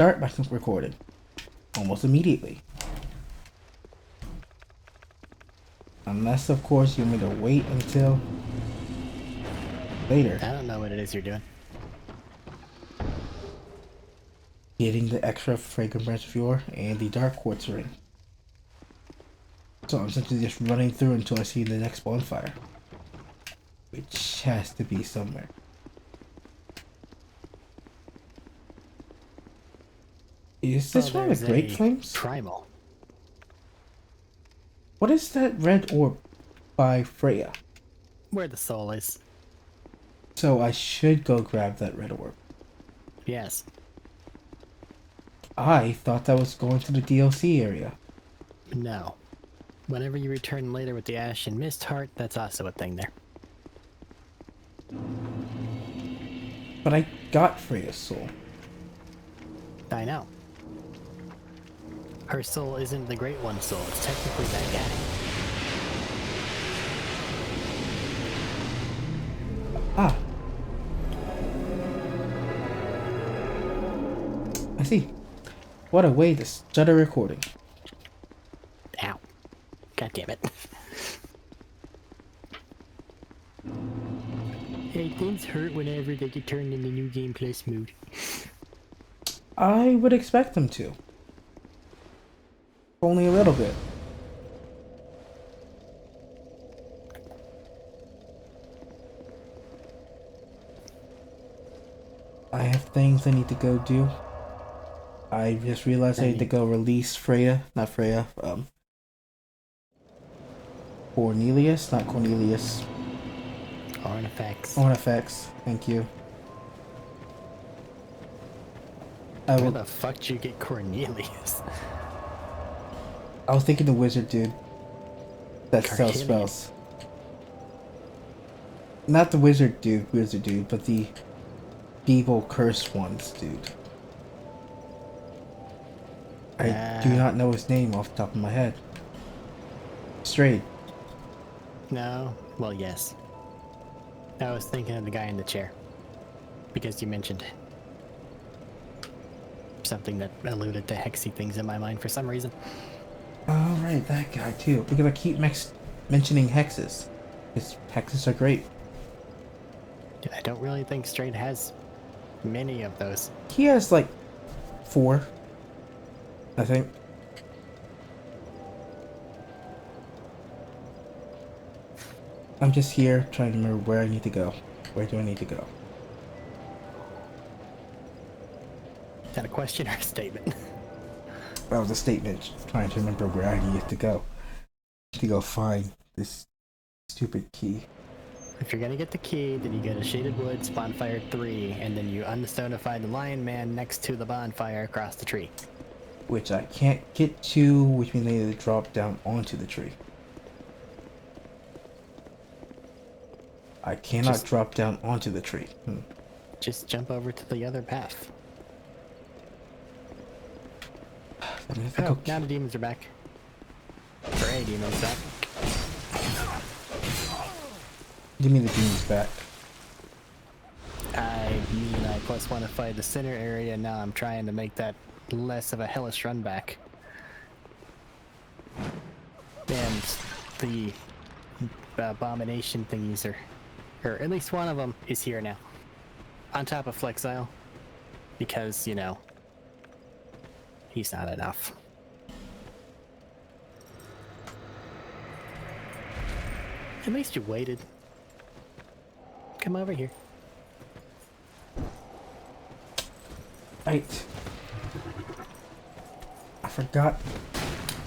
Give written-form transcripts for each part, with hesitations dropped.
start my recording almost immediately. Unless, of course, you want me to wait until later. I don't know what it is you're doing. Getting the extra fragrant branch of yore and the dark quartz ring. So I'm simply just running through until I see the next bonfire. Which has to be somewhere. Is this one of the Great Flames? Primal. What is that red orb by Freya? Where the soul is. So I should go grab that red orb. Yes. I thought that was going to the DLC area. No. Whenever you return later with the Ash and Mist Heart, that's also a thing there. But I got Freya's soul. I know. Her soul isn't the Great One's soul, it's technically that guy. Ah. I see. What a way to start a recording. Ow. God damn it. Hey, things hurt whenever they get turned into New Game Plus mode. I would expect them to. Only a little bit. I have things I need to go do. I just realized I need to go release Freya, not Freya, Cornelius, not Cornelius. Artifacts. Artifacts, thank you. Where the fuck did you get Cornelius? I was thinking the wizard dude that sells spells. Not the wizard dude, but the evil cursed ones dude. I do not know his name off the top of my head. Straight. No? Well, yes. I was thinking of the guy in the chair. Because you mentioned something that alluded to hexy things in my mind for some reason. Oh, right, that guy too. Because I keep mentioning hexes. His hexes are great. I don't really think Straight has many of those. He has like 4, I think. I'm just here trying to remember where I need to go. Where do I need to go? Is that a question or a statement? That was a statement. Trying to remember where I needed to go. To go find this stupid key. If you're gonna get the key, then you go to Shaded Woods, Bonfire 3, and then you unstonify the Lion Man next to the bonfire across the tree. Which I can't get to, which means I need to drop down onto the tree. I cannot drop down onto the tree. Just jump over to the other path. Oh, now the demons are back. Or a demon's back. Give me the demons back. I mean, I +1ified the center area, and now I'm trying to make that less of a hellish run back. And the abomination thingies are, or at least one of them is here now. On top of Flexile. Because, you know, he's not enough. At least you waited. Come over here. Right. I forgot.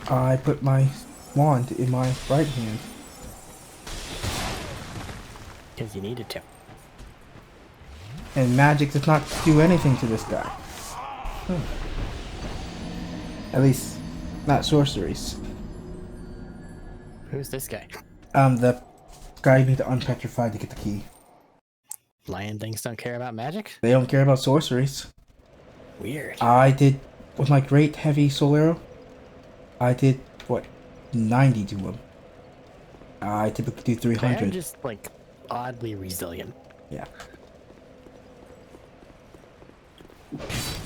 I put my wand in my right hand. Because you needed to. And magic does not do anything to this guy. At least, not sorceries. Who's this guy? The guy you need to unpetrify to get the key. Lion things don't care about magic? They don't care about sorceries. Weird. I did, with my great heavy soul arrow, I did, what, 90 to him. I typically do 300. They're just, like, oddly resilient. Yeah.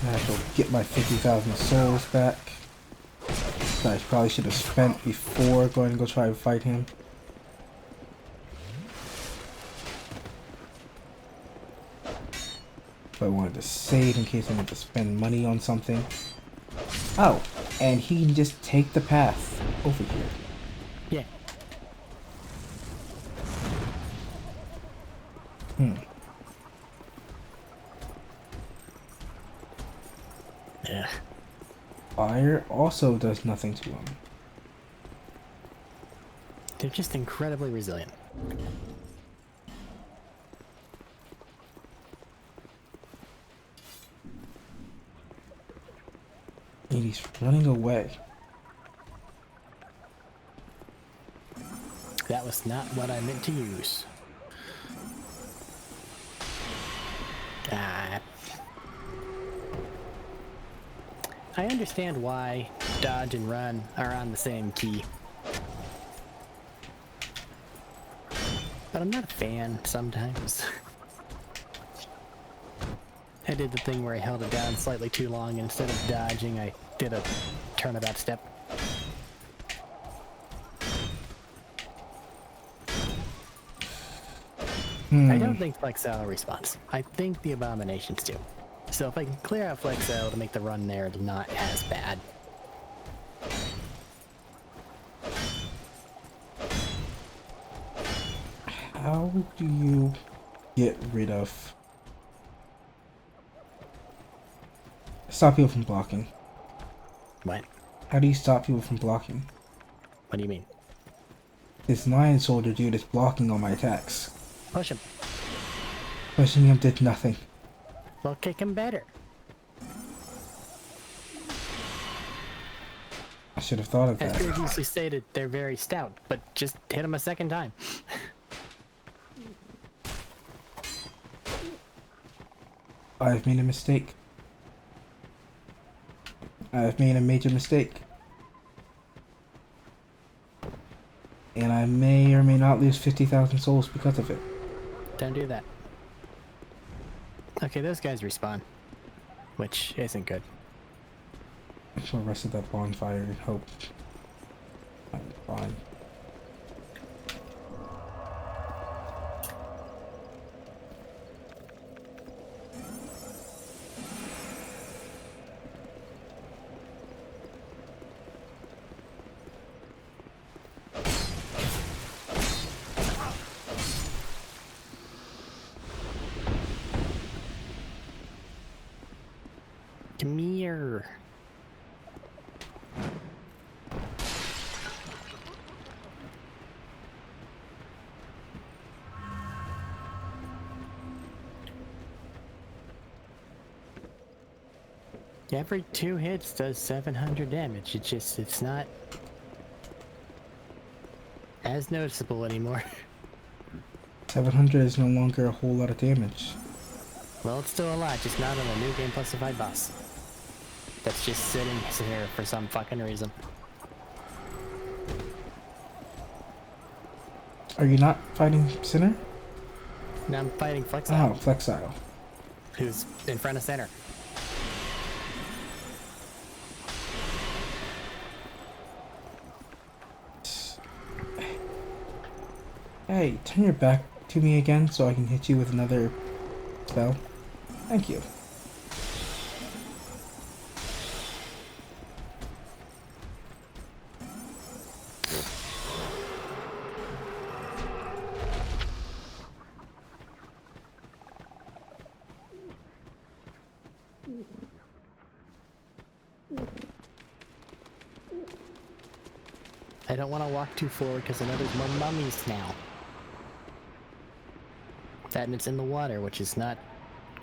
I have to get my 50,000 souls back. That I probably should have spent before going to go try and fight him. But I wanted to save in case I need to spend money on something. Oh, and he can just take the path over here. Yeah. Yeah. Fire also does nothing to him. They're just incredibly resilient. And he's running away. That was not what I meant to use. Ah. I understand why dodge and run are on the same key. But I'm not a fan sometimes. I did the thing where I held it down slightly too long, and instead of dodging, I did a turnabout step. I don't think Flexile responds. I think the Abominations do. So if I can clear out Flexile to make the run there not as bad. How do you get rid of... Stop people from blocking? What? How do you stop people from blocking? What do you mean? This lion soldier dude is blocking all my attacks. Push him. Pushing him did nothing. Well, kick him better. I should have thought of As that. previously stated, they're very stout, but just hit him a second time. I've made a mistake. I've made a major mistake. And I may or may not lose 50,000 souls because of it. Don't do that. Okay, those guys respawn, which isn't good. I shall rest of that bonfire and hope I'm fine. Come here. Every 2 hits does 700 damage. It's not as noticeable anymore. 700 is no longer a whole lot of damage. Well, it's still a lot, just not on a new game plusified boss. That's just sitting here for some fucking reason. Are you not fighting Sinner? Now I'm fighting Flexile, Oh, Flexile. who's in front of center. Hey, turn your back to me again so I can hit you with another spell. Thank you. I don't want to walk too forward because I know there's more mummies now. That and it's in the water, which is not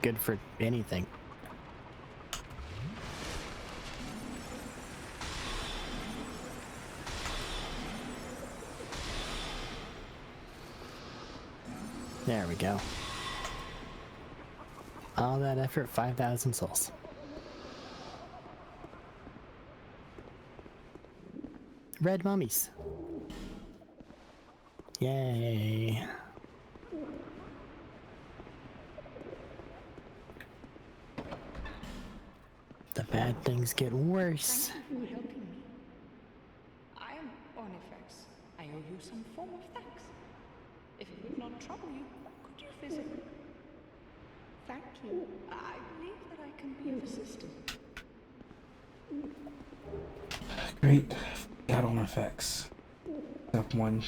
good for anything. There we go. All that effort, 5,000 souls. Red mummies. Yay. bad things get worse. Thank you for helping me. I am Ornifex. I owe you some form of thanks. If it would not trouble you, could you visit? Thank you. I believe that I can be of assistance. Great. Got on effects. Step 1.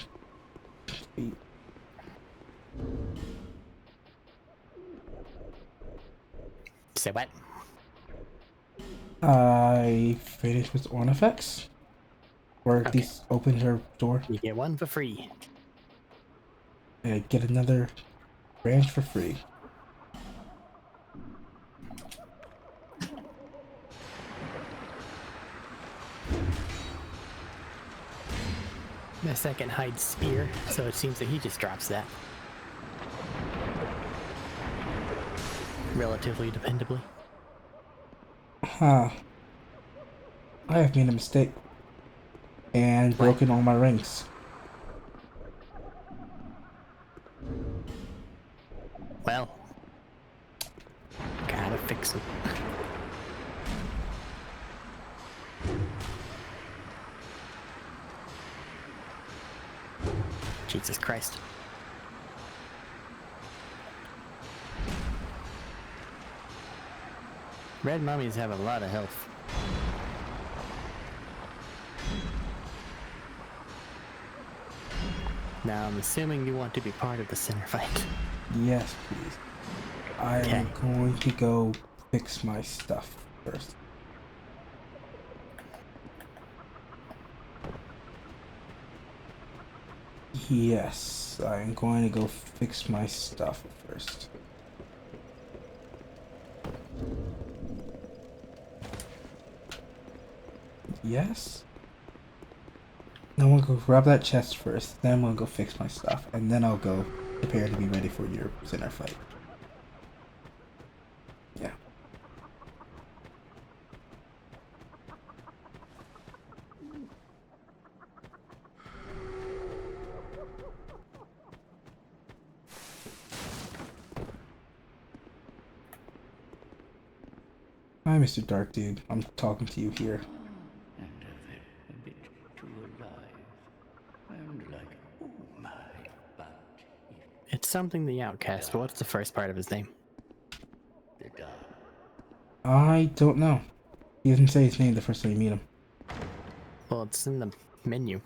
Feet. So what? I finished with on effects. Or at Okay. least opened her door. You get one for free. And get another branch for free. The second hides spear, so it seems that he just drops that. Relatively dependably. Huh. I have made a mistake. And broken all my rings. Well, gotta fix it. Jesus Christ. Red mummies have a lot of health. Now, I'm assuming you want to be part of the center fight. Yes, please. I am going to go fix my stuff first. Yes, I'm going to go fix my stuff first. Yes? Now I'm gonna go grab that chest first, then I'm gonna go fix my stuff, and then I'll go prepare to be ready for your center fight. Yeah. Hi, Mr. Dark Dude. I'm talking to you here. And a bit too alive. And like, oh my, but It's something the outcast, but what's the first part of his name? the dark. I don't know. He doesn't say his name the first time you meet him. Well, it's in the menu.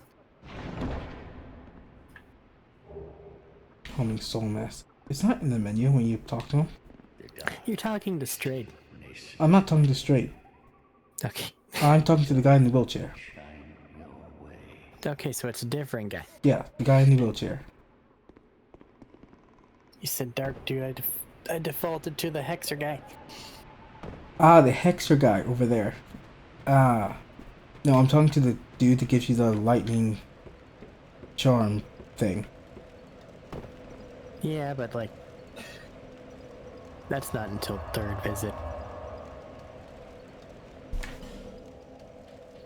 Homing Soul Mask. It's not in the menu when you talk to him. You're talking to Strayed. I'm not talking to Straight. Okay. I'm talking to the guy in the wheelchair. Okay, so it's a different guy. Yeah, the guy in the wheelchair. You said Dark Dude, I defaulted to the Hexer guy. Ah, the Hexer guy over there. Ah. No, I'm talking to the dude that gives you the lightning charm thing. Yeah, but like, that's not until third visit.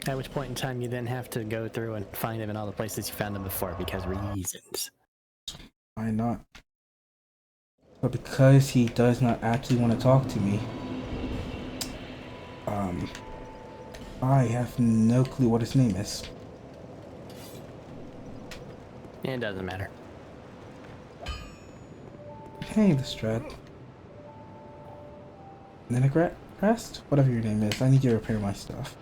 At which point in time you then have to go through and find him in all the places you found him before because reasons. Why not? But because he does not actually want to talk to me, I have no clue what his name is. It doesn't matter. Hey, Lestrade. Nenegrast? Whatever your name is, I need you to repair my stuff.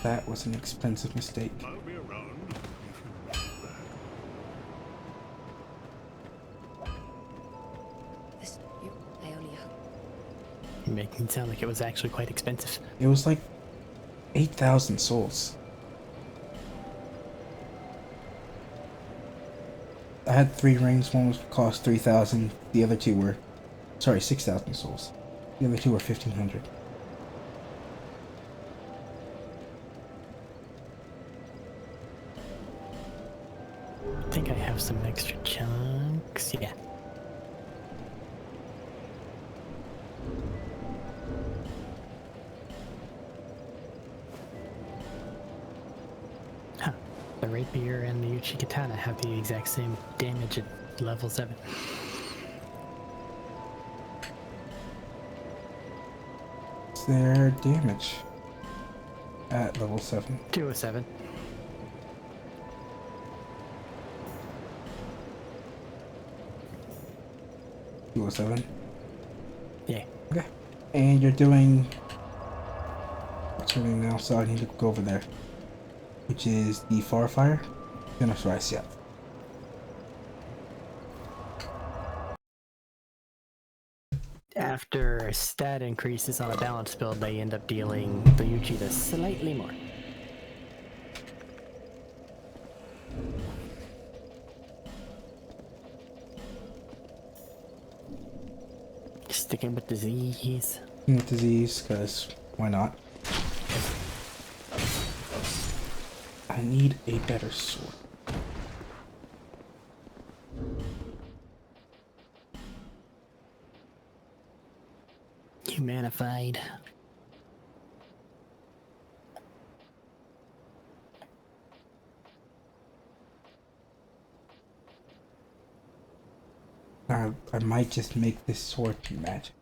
That was an expensive mistake. I'll be around if you want that. This you, Aeolia. You make it sound like it was actually quite expensive. It was like 8,000 souls. I had 3 rings, one was cost 3,000, the other 2 were, sorry, 6,000 souls. The other 2 were 1,500. I think I have some extra chunks. Yeah. Huh. The rapier and the Uchi katana have the exact same damage at level 7. their damage at level 7? 207. $207. Yeah. Okay. And you're doing what's her name now, so I need to go over there. Which is the Far Fire. Finish Rise, yeah. After stat increases on a balance build, they end up dealing the Uchida slightly more. Sticking with disease. With disease, because why not? I need a better sword. Humanified. I might just make this sword magic.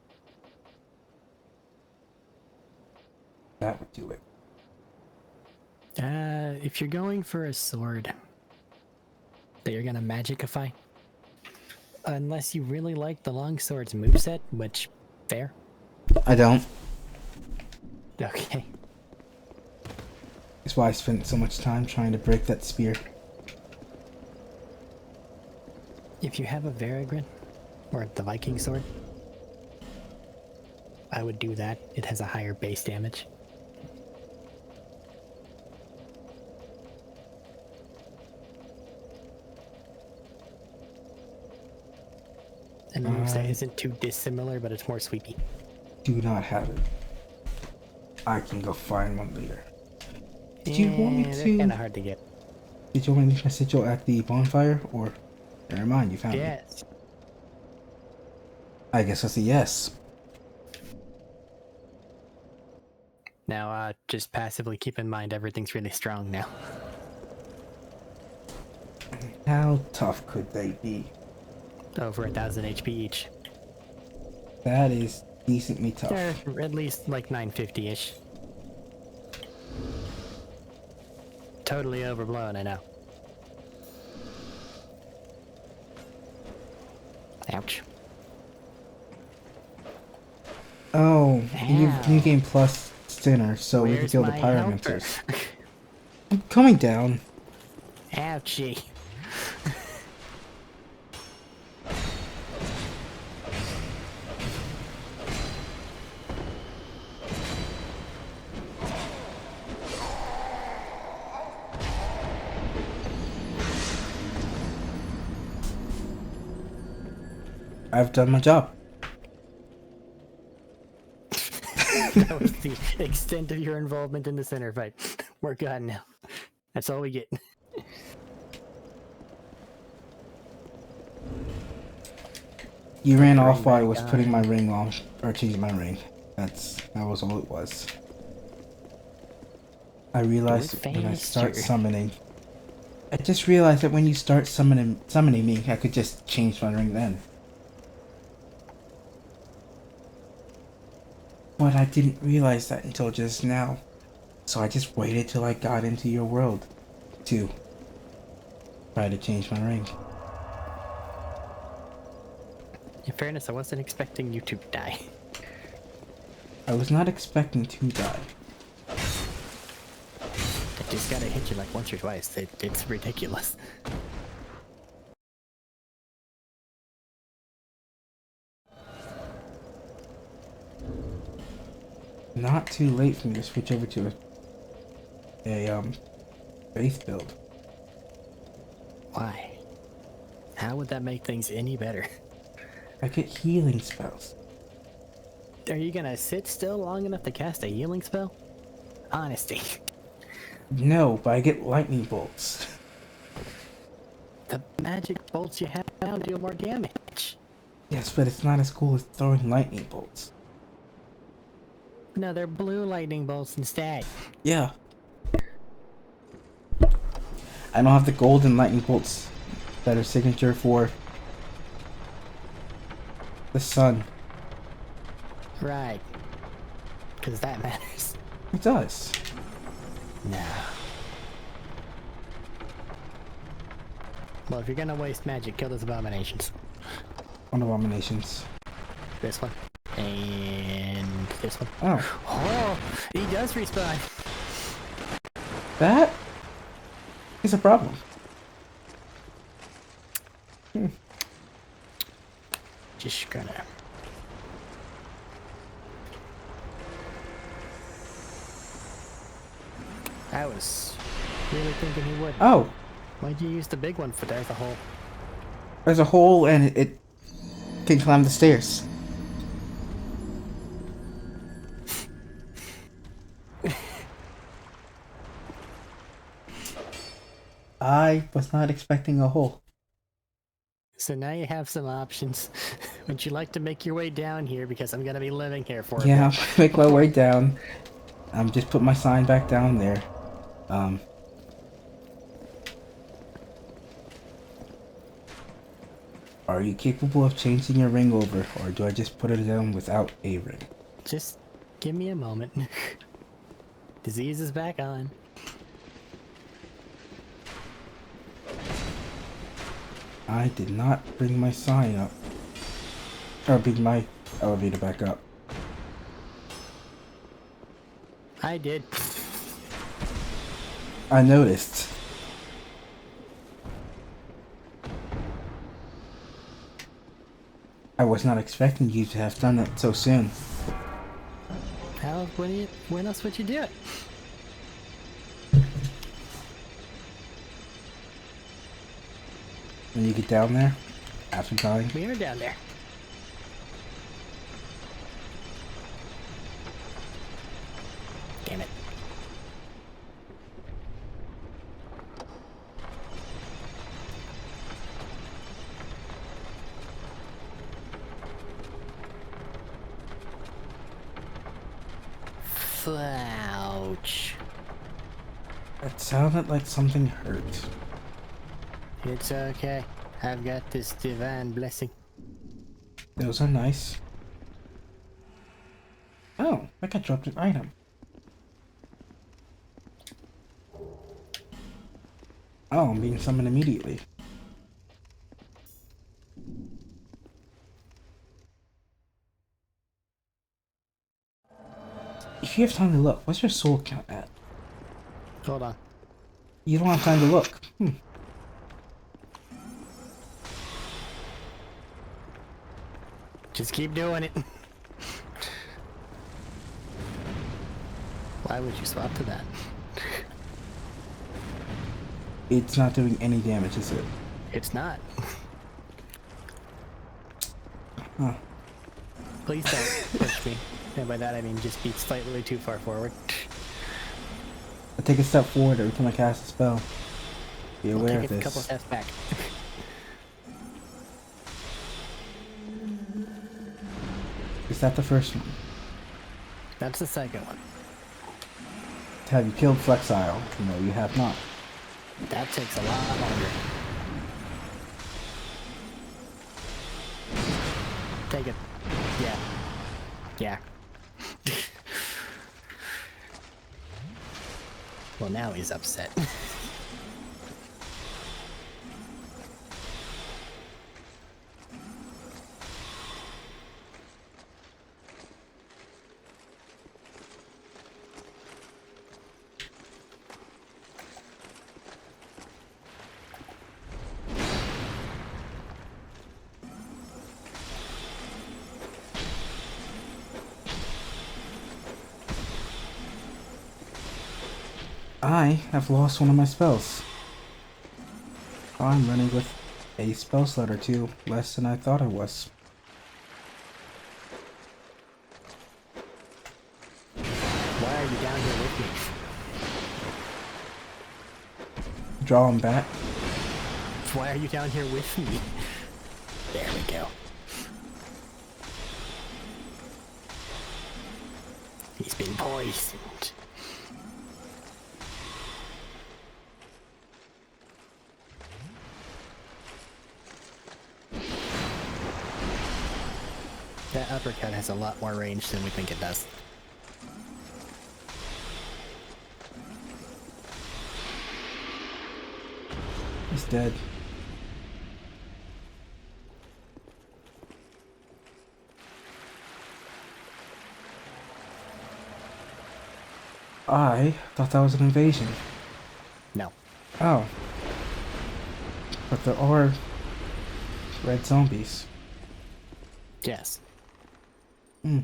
That would do it. If you're going for a sword that you're gonna magicify, unless you really like the longsword's moveset, which, fair. I don't. Okay. That's why I spent so much time trying to break that spear. If you have a Varigrin, or the Viking sword, I would do that. It has a higher base damage. And the moveset isn't too dissimilar, but it's more sweepy. Do not have it. I can go find one later. Did you want me They're to? kind of hard to get. Did you want me to leave my sigil at the bonfire, or never mind? You found it. Yes. I guess that's a yes. Now, just passively keep in mind everything's really strong now. How tough could they be? Over 1,000 HP each. That is decently tough. They're at least like 950-ish. Totally overblown, I know. Ouch. Oh, you Ow. new game plus sinner, so we can Where's kill the my helper? pyromancers. I'm coming down. Ouchie. I've done my job. That was the extent of your involvement in the center fight. We're gone now. That's all we get. You ran off Bring while I back was on. putting my ring on, or changing my ring. That was all it was. I realized Do it when I start faster. summoning. I just realized that when you start summoning me, I could just change my ring then. But I didn't realize that until just now. So I just waited till I got into your world to try to change my ring. In fairness, I wasn't expecting you to die. I was not expecting to die. I just gotta hit you like once or twice. It's ridiculous. Not too late for me to switch over to a faith build. Why? How would that make things any better? I get healing spells. Are you gonna sit still long enough to cast a healing spell? Honesty. No, but I get lightning bolts. The magic bolts you have now deal more damage. Yes, but it's not as cool as throwing lightning bolts. No, they're blue lightning bolts instead. Yeah. I don't have the golden lightning bolts that are signature for the sun. Right. Because that matters. It does. No. Well, if you're gonna waste magic, kill those abominations. On abominations. This one. And this one. Oh, Oh, he does respawn. that is a problem. Just gonna. I was really thinking he would. Oh, Why'd you use the big one for there's a hole? there's a hole and it can climb the stairs. I was not expecting a hole. So now you have some options. Would you like to make your way down here because I'm gonna be living here for a Yeah, bit? I'm make my way down. Just put my sign back down there. Are you capable of changing your ring over, or do I just put it down without a ring? Just give me a moment. Disease is back on. I did not bring my sign up. Or bring my elevator back up. I did. I noticed. I was not expecting you to have done it so soon. How? When else would you do it? When you get down there, after dying. We are down there. Damn it. Ouch. It sounded like something hurt. It's okay. I've got this divine blessing. Those are nice. Oh, I got dropped an item. Oh, I'm being summoned immediately. If you have time to look, what's your soul count at? Hold on. You don't have time to look. Just keep doing it. Why would you swap to that? It's not doing any damage, is it? It's not. Huh. Please don't push me. And by that I mean just be slightly too far forward. I take a step forward every time I cast a spell. Be I'll aware take of it a couple this. steps back. Is that the first one? That's the second one. Have you killed Flexile? No, you have not. That takes a lot longer. Take it. Yeah. Yeah. Well, now he's upset. I have lost one of my spells. I'm running with a spell slot or two less than I thought I was. Why are you down here with me? Draw him back. Why are you down here with me? There we go. He's been poisoned. That uppercut has a lot more range than we think it does. He's dead. I thought that was an invasion. No. Oh. But there are red zombies. Yes. Hmm.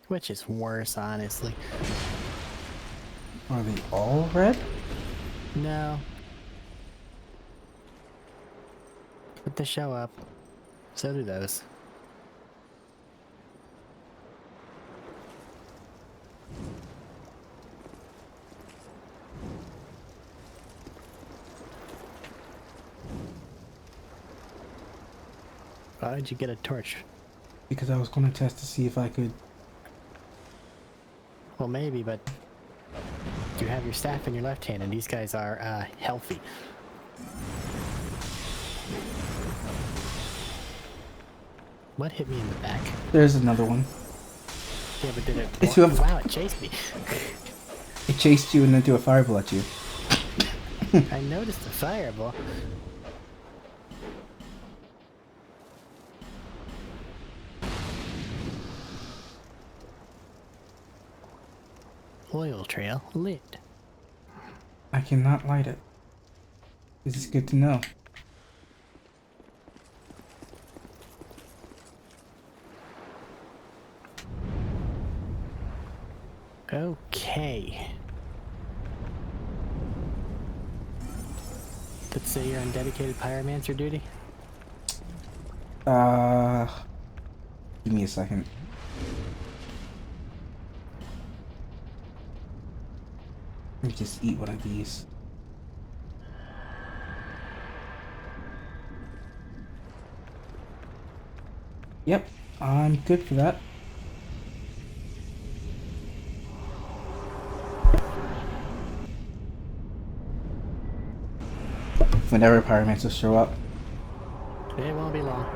Which is worse, honestly. Are they all red? No. But they show up. So do those. Why did you get a torch? Because I was going to test to see if I could... Well, maybe, but you have your staff in your left hand, and these guys are healthy. What hit me in the back? There's another one. Yeah, but did it? It's whoever- Wow, it chased me. It chased you and then threw a fireball at you. I noticed the fireball. Oil trail lit. I cannot light it. This is good to know. Okay. Let's say you're on dedicated pyromancer duty. Give me a second. Let me just eat one of these. Yep, I'm good for that. Whenever pyromancers show up. It won't be long.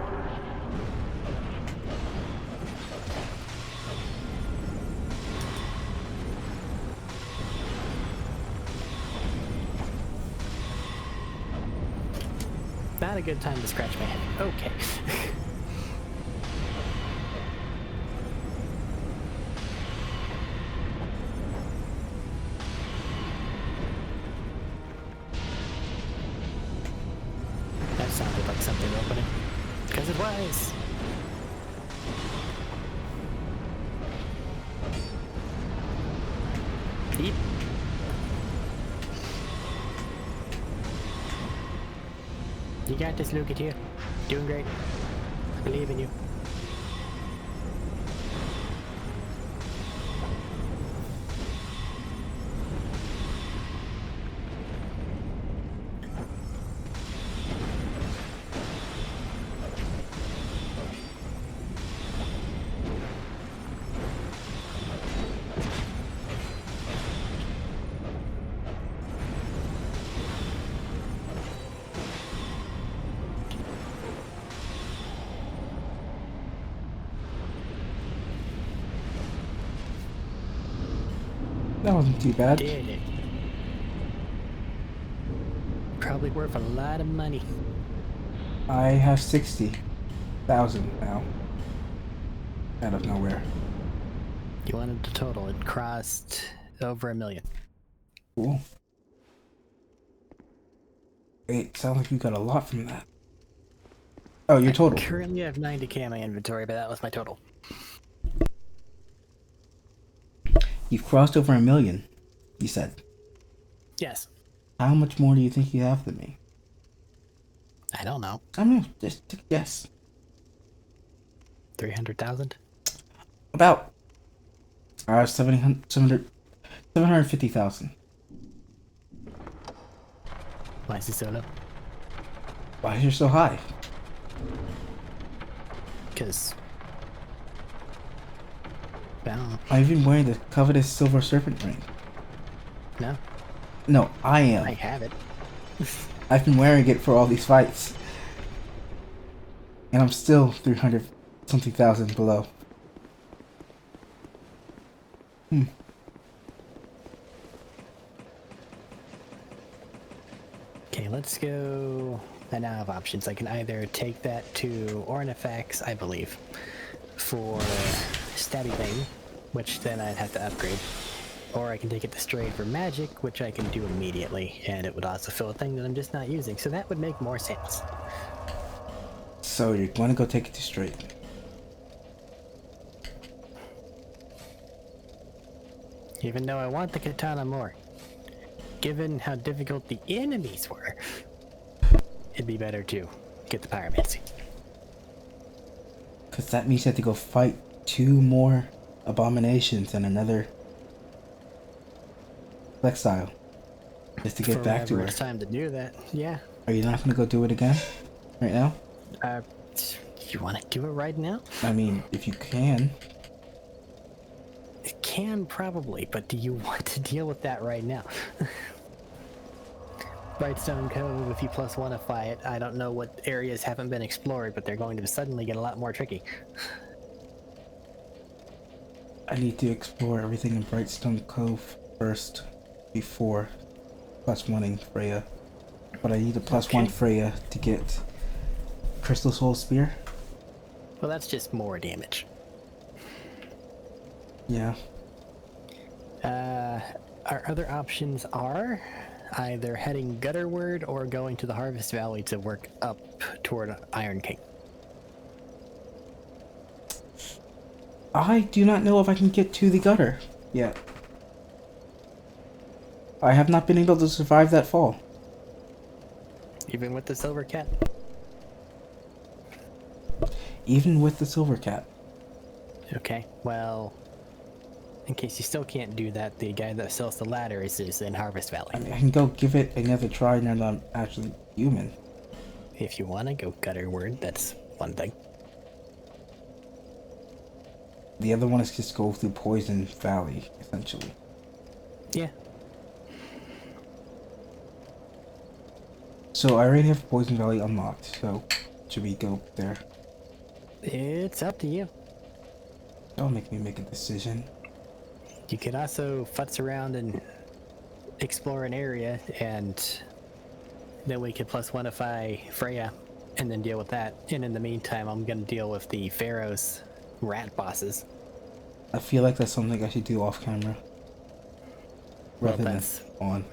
Not a good time to scratch my head. Okay. That sounded like something opening. Because it was. Eat. You got this, Luke, here. Doing great. I believe in you. That wasn't too bad. Did it. Probably worth a lot of money. I have 60,000 now. Out of nowhere. You wanted the total. It crossed over $1 million. Cool. It sounds like you got a lot from that. Oh, your total. I currently have 90k in my inventory, but that was my total. You've crossed over 1 million, you said. Yes. How much more do you think you have than me? I don't know. I don't know, just take a guess. 300,000? About 750,000. Why is he so low? Why is yours so high? Because... I don't know. I'm even wearing the covetous silver serpent ring. No, No, I am. I have it. I've been wearing it for all these fights. And I'm still 300 something thousand below. Okay, let's go. I now have options. I can either take that to Ornifex, I believe, for stabby thing, which then I'd have to upgrade. Or I can take it to Strayed for magic, which I can do immediately, and it would also fill a thing that I'm just not using, so that would make more sense. So you're going to go take it to straight. Even though I want the katana more. Given how difficult the enemies were, it'd be better to get the pyromancy. Because that means you have to go fight 2 more abominations and another exile just to get back to her. It's time to do that. Yeah. Are you not going to go do it again right now? You want to do it right now? I mean, if you can. It can probably, but do you want to deal with that right now? Brightstone Cove, if you +1ify it, I don't know what areas haven't been explored, but they're going to suddenly get a lot more tricky. I need to explore everything in Brightstone Cove first before +1ing Freya. But I need a +1 Freya to get Crystal Soul Spear. Well, that's just more damage. Yeah. Our other options are either heading gutterward or going to the Harvest Valley to work up toward Iron King. I do not know if I can get to the gutter yet. I have not been able to survive that fall. Even with the Silver Cat? Even with the Silver Cat. Okay, well, in case you still can't do that, the guy that sells the ladder is in Harvest Valley. I mean, I can go give it another try now that I'm actually human. If you want to go gutterward, that's one thing. The other one is just go through Poison Valley, essentially. Yeah. So I already have Poison Valley unlocked, so should we go there? It's up to you. Don't make me make a decision. You could also futz around and explore an area, and then we could +1ify Freya, and then deal with that. And in the meantime, I'm gonna deal with the Pharaoh's rat bosses. I feel like that's something I should do off camera. Well, Rather than that's on.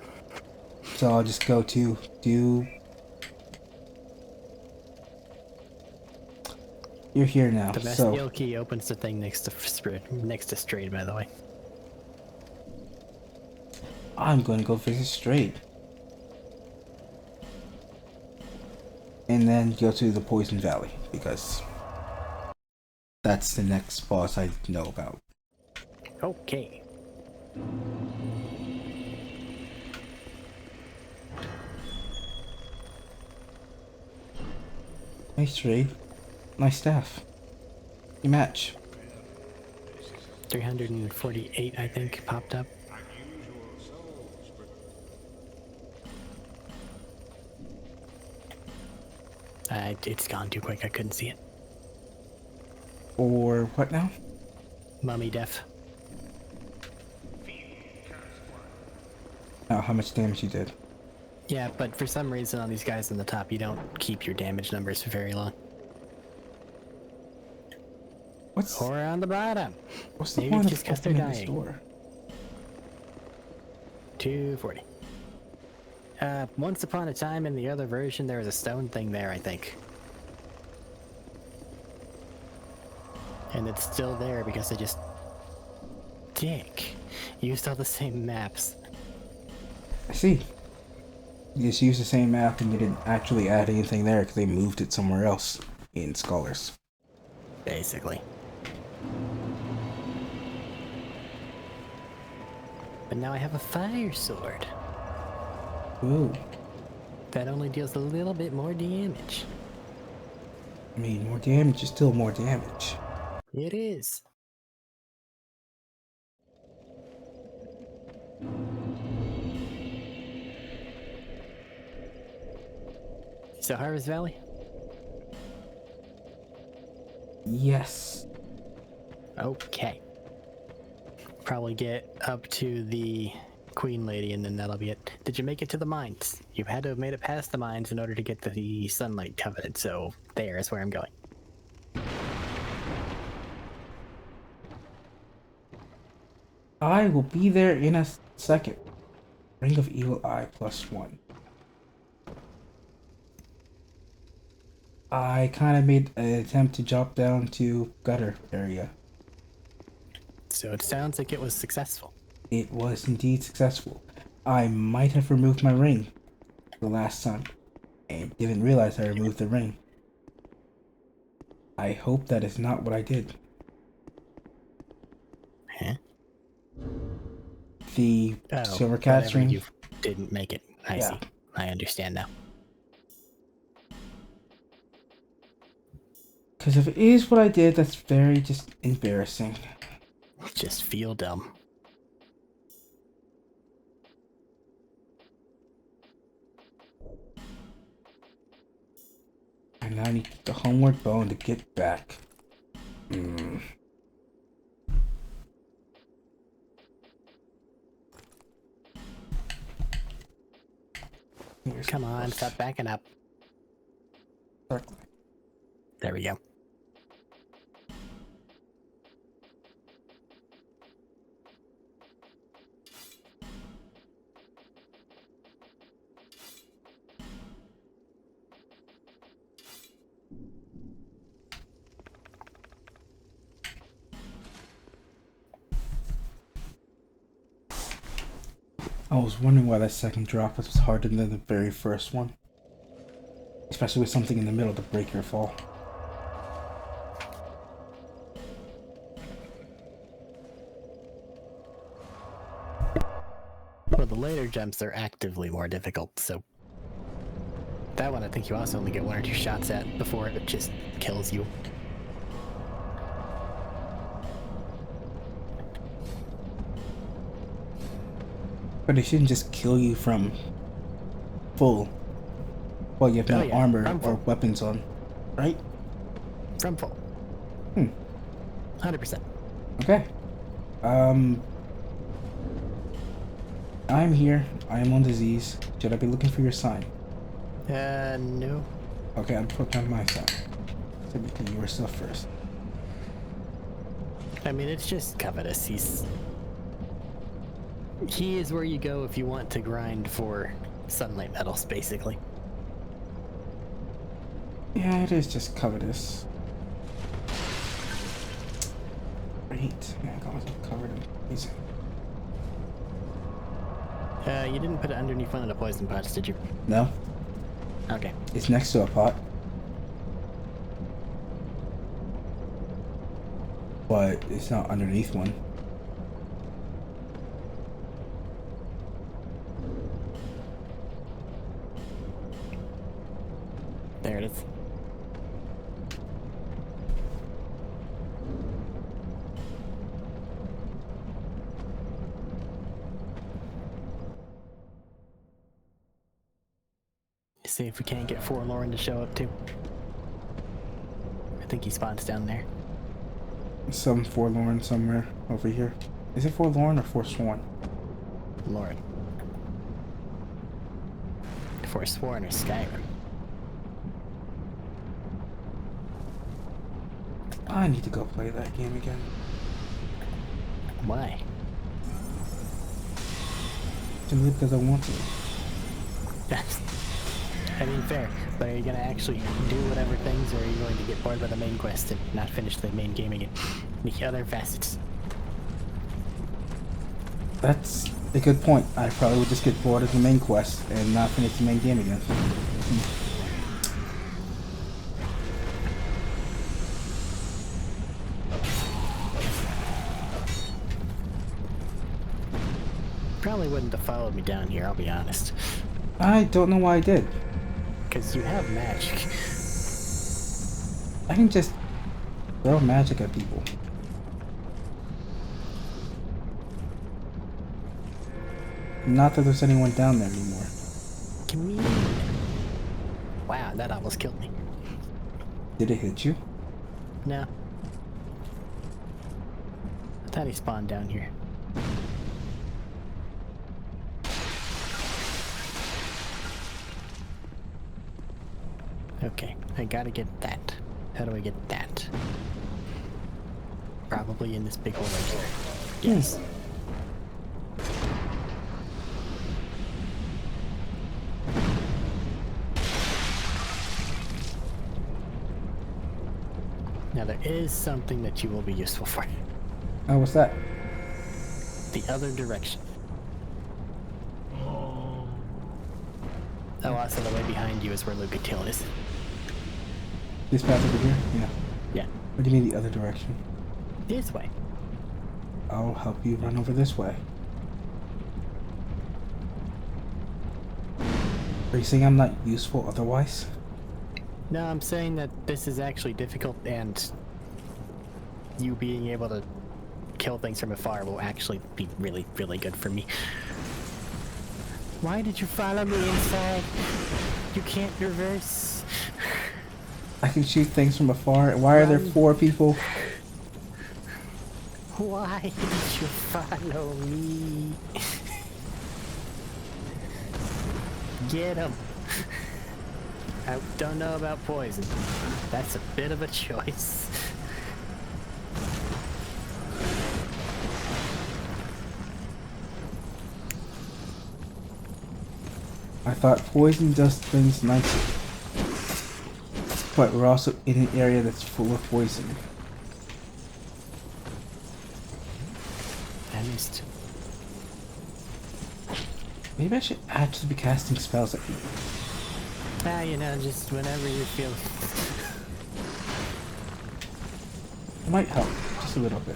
So I'll just go to do... You're here now, the so... Bestial Key opens the thing next to Strayed, by the way. I'm going to go visit Strayed. And then go to the Poison Valley, because that's the next boss I know about. Okay. Nice Strayed. Nice staff. You match. 348, I think, popped up. It's gone too quick, I couldn't see it. Or what now? Mummy Def. Oh, how much damage you did. Yeah, but for some reason on these guys on the top, you don't keep your damage numbers for very long. What's Or on the bottom. what's the Maybe point it's of just 'cause they're opening this dying. door? 240. Once upon a time in the other version, there was a stone thing there, I think. And it's still there because they just... used all the same maps. I see. You just used the same map and you didn't actually add anything there because they moved it somewhere else in Scholars. Basically. But now I have a fire sword. Ooh. That only deals a little bit more damage. I mean, more damage is still more damage. It is. So Harvest Valley? Yes. Okay. Probably get up to the queen lady, and then that'll be it. Did you make it to the mines? You had to have made it past the mines in order to get to the sunlight covenant, so there is where I'm going. I will be there in a second. Ring of Evil Eye +1. I kind of made an attempt to drop down to gutter area. So it sounds like it was successful. It was indeed successful. I might have removed my ring the last time and didn't realize I removed the ring. I hope that is not what I did. Huh? The silver cat's whatever, ring. you didn't make it. I Yeah. see. I understand now. Because if it is what I did, that's very just embarrassing. Just feel dumb. And now I need the homeward bone to get back. Come on, stop backing up. Circling. There we go. I was wondering why that second drop was harder than the very first one. Especially with something in the middle to break your fall. Well, the later jumps are actively more difficult, so... That one I think you also only get 1 or 2 shots at before it just kills you. But it shouldn't just kill you from full. Well, you have no armor or weapons on, right? From full. 100%. Okay. I'm here. I am on disease. Should I be looking for your sign? No. Okay, I'm putting on my sign. So you were still first. I mean, it's just covetous. He is where you go if you want to grind for sunlight metals, basically. Yeah, it is just covetous. Great. Yeah, I got myself covered in poison. You didn't put it underneath one of the poison pots, did you? No, Okay. it's next to a pot. But it's not underneath one. There it is. See if we can't get Forlorn to show up too. I think he spawns down there. Some forlorn somewhere over here. Is it forlorn or forsworn? Lauren. Forsworn or Skyrim. I need to go play that game again. Why? Simply because I want to. I mean, fair. But are you gonna actually do whatever things, or are you going to get bored by the main quest and not finish the main game again? The other facets. That's a good point. I probably would just get bored of the main quest and not finish the main game again. Probably wouldn't have followed me down here, I'll be honest. I don't know why I did. Because you have magic. I can just throw magic at people. Not that there's anyone down there anymore. Come here. Wow, that almost killed me. Did it hit you? No. I thought he spawned down here. Okay, I gotta get that. How do I get that? Probably in this big hole right here. Yes. Now there is something that you will be useful for. Oh, what's that? The other direction. Oh, also the way behind you is where Lucatiel is. This path over here? Yeah. Yeah. What do you mean the other direction? This way. I'll help you run over this way. Are you saying I'm not useful otherwise? No, I'm saying that this is actually difficult, and you being able to kill things from afar will actually be really, really good for me. Why did you follow me inside? You can't reverse. I can shoot things from afar. Why are there 4 people? Why did you follow me? Get him. I don't know about poison. That's a bit of a choice. I thought poison does things nicely. But we're also in an area that's full of poison. I missed. Maybe I should actually be casting spells at you. Ah, you know, just whenever you feel. It might help, just a little bit.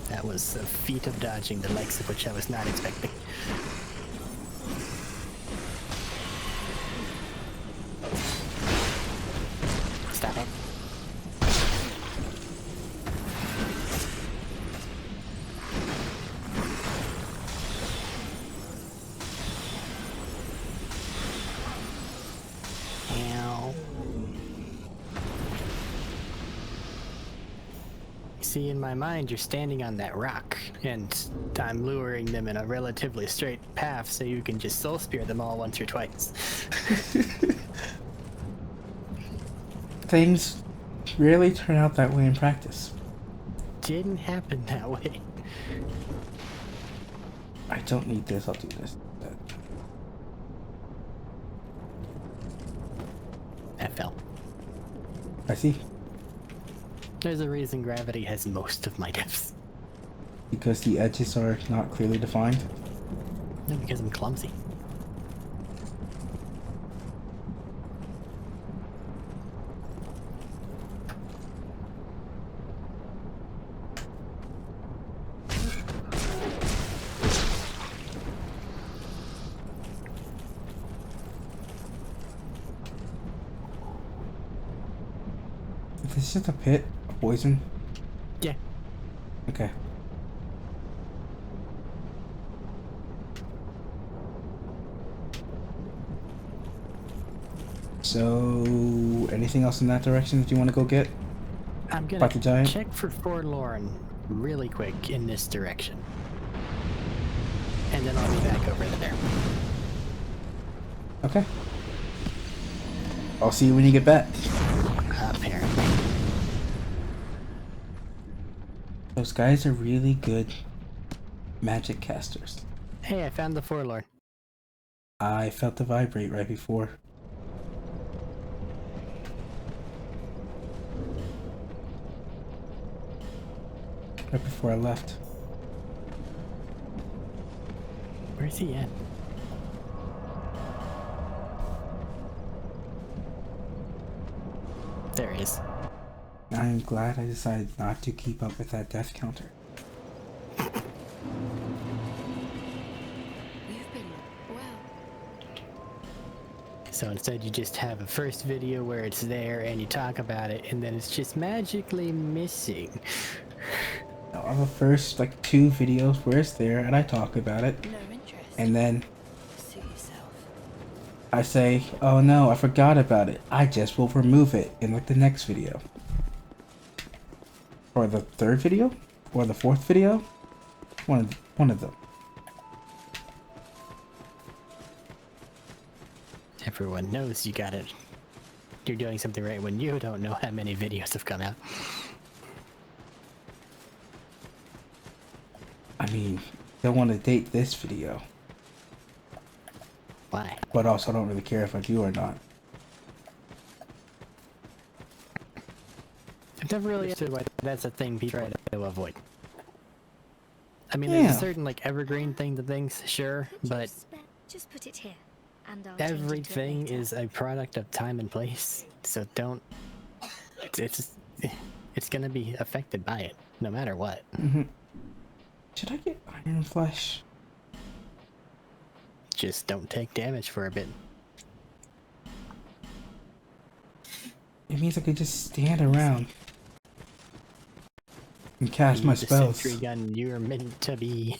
That was a feat of dodging, the likes of which I was not expecting. Stop it. Ow. See, in my mind, you're standing on that rock, and I'm luring them in a relatively straight path so you can just soul spear them all once or twice. Things rarely turn out that way in practice. Didn't happen that way. I don't need this, I'll do this. That fell. I see. There's a reason gravity has most of my deaths. Because the edges are not clearly defined. No, because I'm clumsy. Is this just a pit of poison? Yeah. Okay. So, anything else in that direction that you want to go get? I'm gonna About the giant? check for Forlorn really quick in this direction. And then I'll be back over there. Okay. I'll see you when you get back. Apparently. Those guys are really good magic casters. Hey, I found the Forlorn. I felt the vibrate right before. Right before I left. Where's he at? There he is. I'm glad I decided not to keep up with that death counter. You've been well. So instead you just have a first video where it's there and you talk about it and then it's just magically missing. I have a first like 2 videos where it's there and I talk about it, No interest. and then Suit yourself. I say, oh no, I forgot about it. I just will remove it in like the next video. Or the 3rd video? Or the 4th video? One of them. everyone knows you got it. You're doing something right when you don't know how many videos have come out. I mean, don't want to date this video, Why? but also I don't really care if I do or not. I've never really understood why that's a thing people try to avoid. I mean, there's Yeah. a certain like evergreen thing to things, sure, but Just put it here, and I'll change into it everything later. is a product of time and place. So don't. It's gonna be affected by it, no matter what. Should I get iron flesh? Just don't take damage for a bit. It means I could just stand around and cast Be my the spells. sentry gun you're meant to be.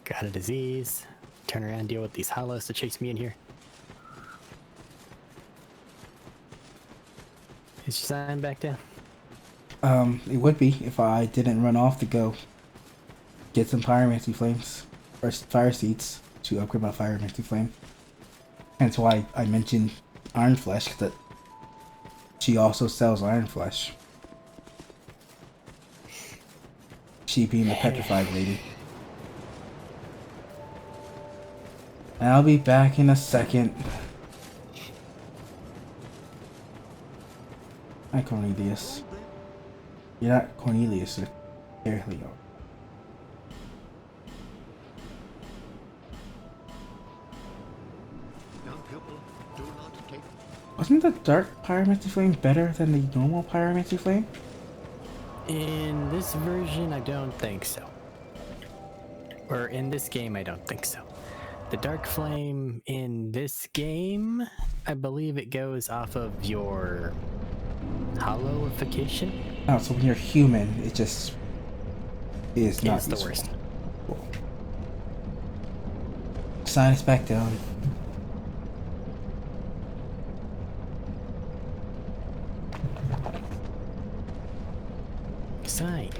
Got a disease. Turn around and deal with these hollows to chase me in here. Is your sign back down? It would be if I didn't run off to go get some pyromancy flames or fire seeds to upgrade my pyromancy flame. Hence why I mentioned iron flesh, that she also sells iron flesh. She being the petrified lady. And I'll be back in a second. Hi Cornelius. You're not Cornelius, you're Carleo. Young people, do not take. Wasn't the dark pyromancy flame better than the normal pyromancy flame? In this version, I don't think so. Or in this game, I don't think so. The Dark Flame in this game, I believe it goes off of your hollowification. Oh, so when you're human, it just is not It's the useful. worst. Cool. Sign us back down. Sign.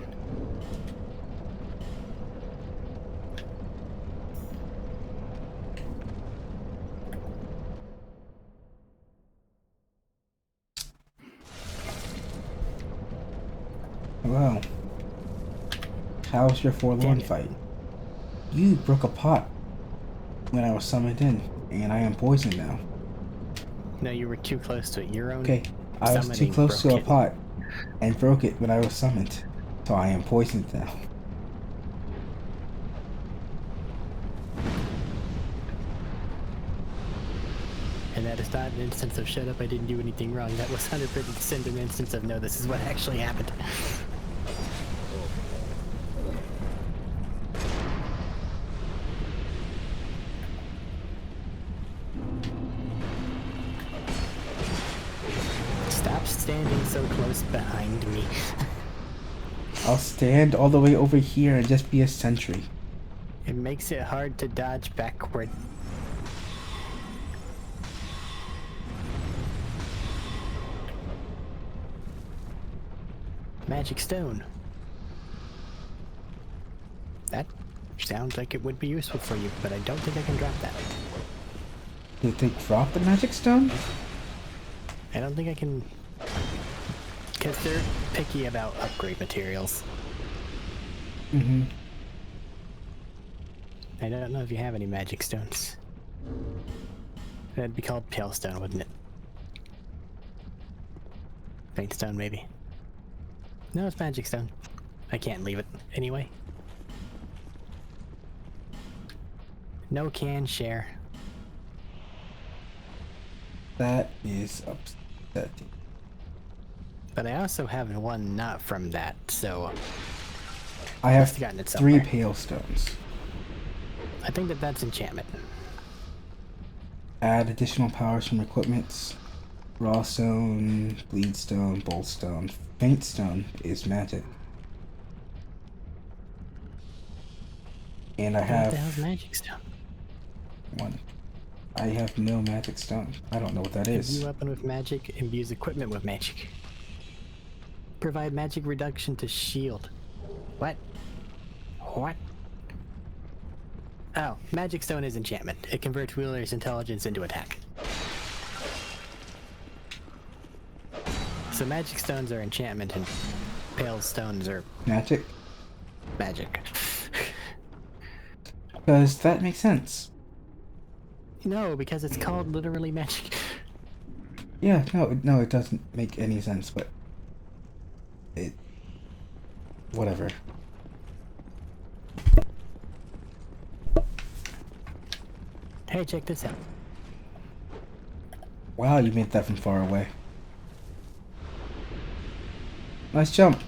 Wow. How was your forlorn Damn it. fight? You broke a pot when I was summoned in, and I am poisoned now. No, you were too close to it. Your own Okay, I was too summoning close to broke a it. pot and broke it when I was summoned, so I am poisoned now. And that is not an instance of shut up, I didn't do anything wrong. That was 100% an instance of no, this is what actually happened. Stop standing so close behind me. I'll stand all the way over here and just be a sentry. It makes it hard to dodge backward. Magic stone. That sounds like it would be useful for you, but I don't think I can drop that. Did they drop the magic stone? I don't think I can... Because they're picky about upgrade materials. Mm-hmm. I don't know if you have any magic stones. That'd be called pale stone, wouldn't it? Faint stone, maybe. No, it's magic stone. I can't leave it anyway. No can share. That is upsetting. But I also have one not from that, so I have Must've gotten it 3 somewhere. pale stones. I think that that's enchantment. Add additional powers from equipments. Raw stone, bleed stone, bolt stone. Faint stone is magic. And I What the hell's have magic stone? 1. I have no magic stone. I don't know what that is. Imbue weapon with magic, imbues equipment with magic. Provide magic reduction to shield. What? What? Oh, Magic Stone is enchantment. It converts wielder's intelligence into attack. So Magic Stones are enchantment and Pale Stones are Magic? magic. Because that makes sense. No, because it's called literally magic. Yeah, no, it doesn't make any sense, but it... whatever. Hey, check this out. Wow, you made that from far away. Nice jump.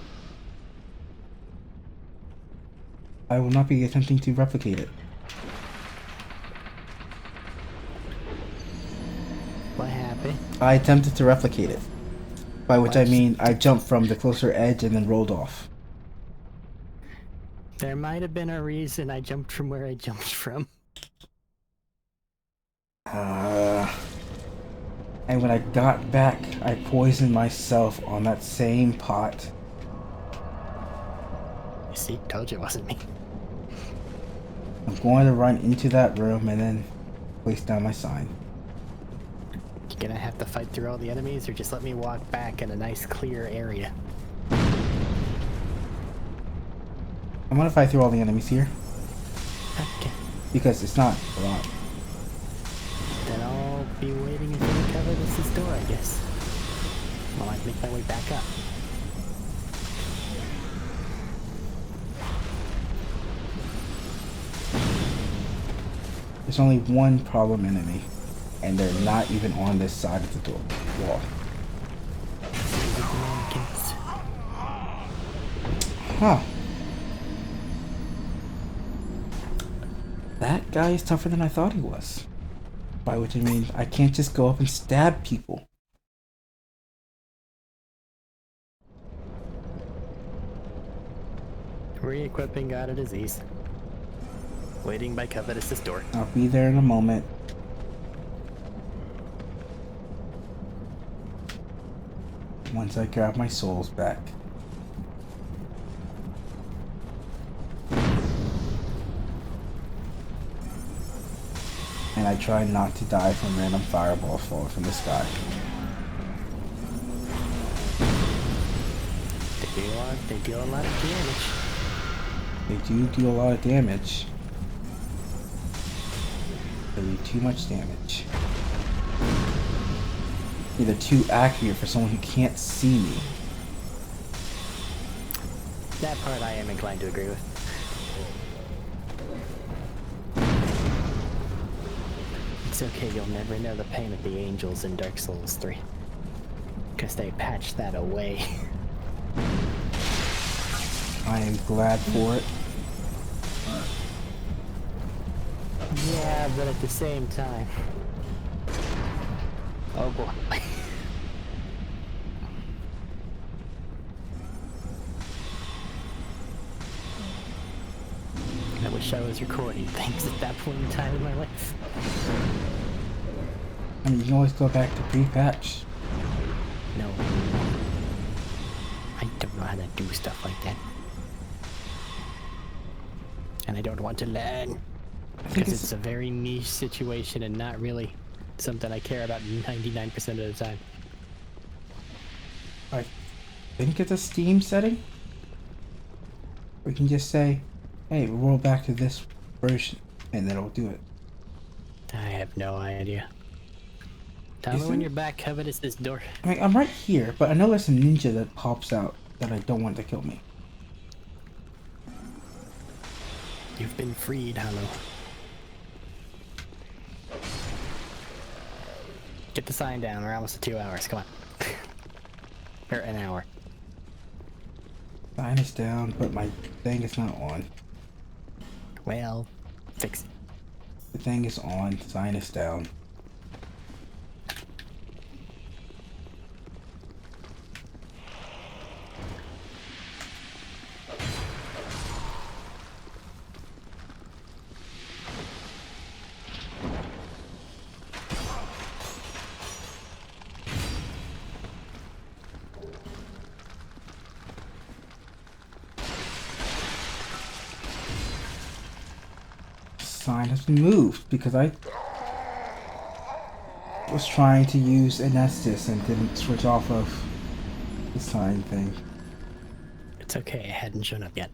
I will not be attempting to replicate it. What happened? I attempted to replicate it. By which I What? mean I jumped from the closer edge and then rolled off. There might have been a reason I jumped from where I jumped from. And when I got back, I poisoned myself on that same pot. You see, told you it wasn't me. I'm going to run into that room and then place down my sign. You gonna have to fight through all the enemies, or just let me walk back in a nice clear area? I'm gonna fight through all the enemies here Okay. because it's not a lot. Then I'll be waiting until we cover this door, I guess. While I make my way back up. There's only one problem enemy, and they're not even on this side of the door wall. Huh. That guy is tougher than I thought he was. By which I mean, I can't just go up and stab people. Re-equipping got a disease. Waiting by Covetous's door. I'll be there in a moment. Once I grab my souls back. And I try not to die from random fireballs falling from the sky. They deal a lot of damage. They do a lot of damage. They do too much damage. They're too accurate for someone who can't see me. That part I am inclined to agree with. It's okay, you'll never know the pain of the angels in Dark Souls 3. Because they patched that away. I am glad for it. Yeah, but at the same time... Oh boy. I wish I was recording things at that point in time in my life. I mean, you can always go back to pre-patch. No. I don't know how to do stuff like that. And I don't want to learn. Because it's a very niche situation and not really something I care about 99% of the time. I think it's a Steam setting. We can just say, hey, we'll roll back to this version, and then it'll do it. I have no idea. Tell me when you're back, Covetous's door. I mean, I'm right here, but I know there's a ninja that pops out that I don't want to kill me. You've been freed, Hollow. Get the sign down, we're almost at 2 hours, come on. Or an hour. Sign is down, but my thing is not on. Well, fix it. The thing is on, sign is down. sign has been moved because I was trying to use Anestus and didn't switch off of the sign thing. It's okay, it hadn't shown up yet.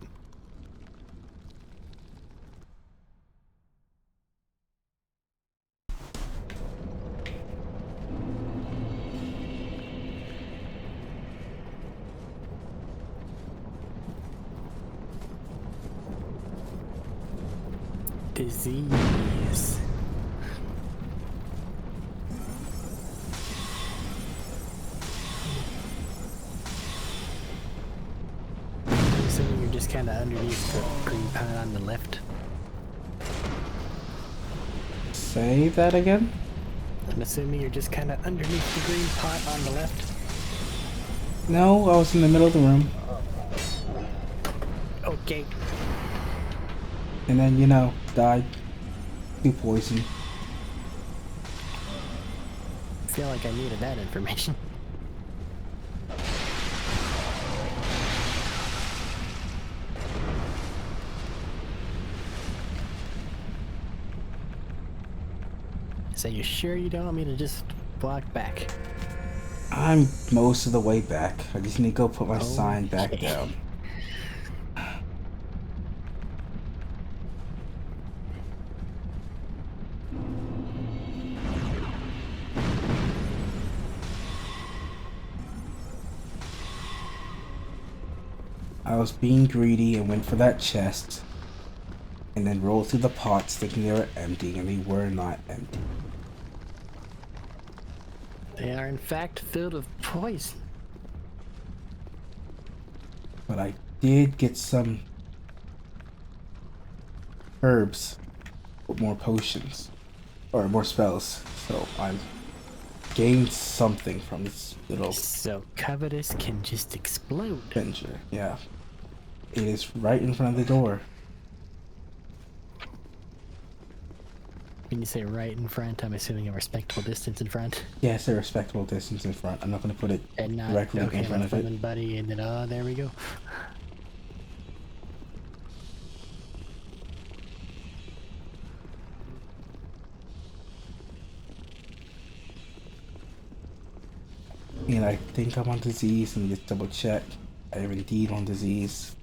Disease. Assuming you're just kind of underneath the green pot on the left. Say that again? I'm assuming you're just kind of underneath the green pot on the left. No, I was in the middle of the room. Okay. And then, you know, died to poison. I feel like I needed that information. So you sure you don't want me to just walk back? I'm most of the way back. I just need to go put my sign back Okay. down. I was being greedy and went for that chest, and then rolled through the pots thinking they were empty, and they were not empty. They are in fact filled with poison. But I did get some herbs with more potions, or more spells, so I'm gained something from this little So covetous can just explode. venture. Yeah, it is right in front of the door. When you say right in front, I'm assuming a respectable distance in front. Yes, a respectable distance in front. I'm not going to put it And not directly okay, in front my of it. friend buddy, and then oh, there we go. And I think I'm on disease, and just double check. I am indeed on disease.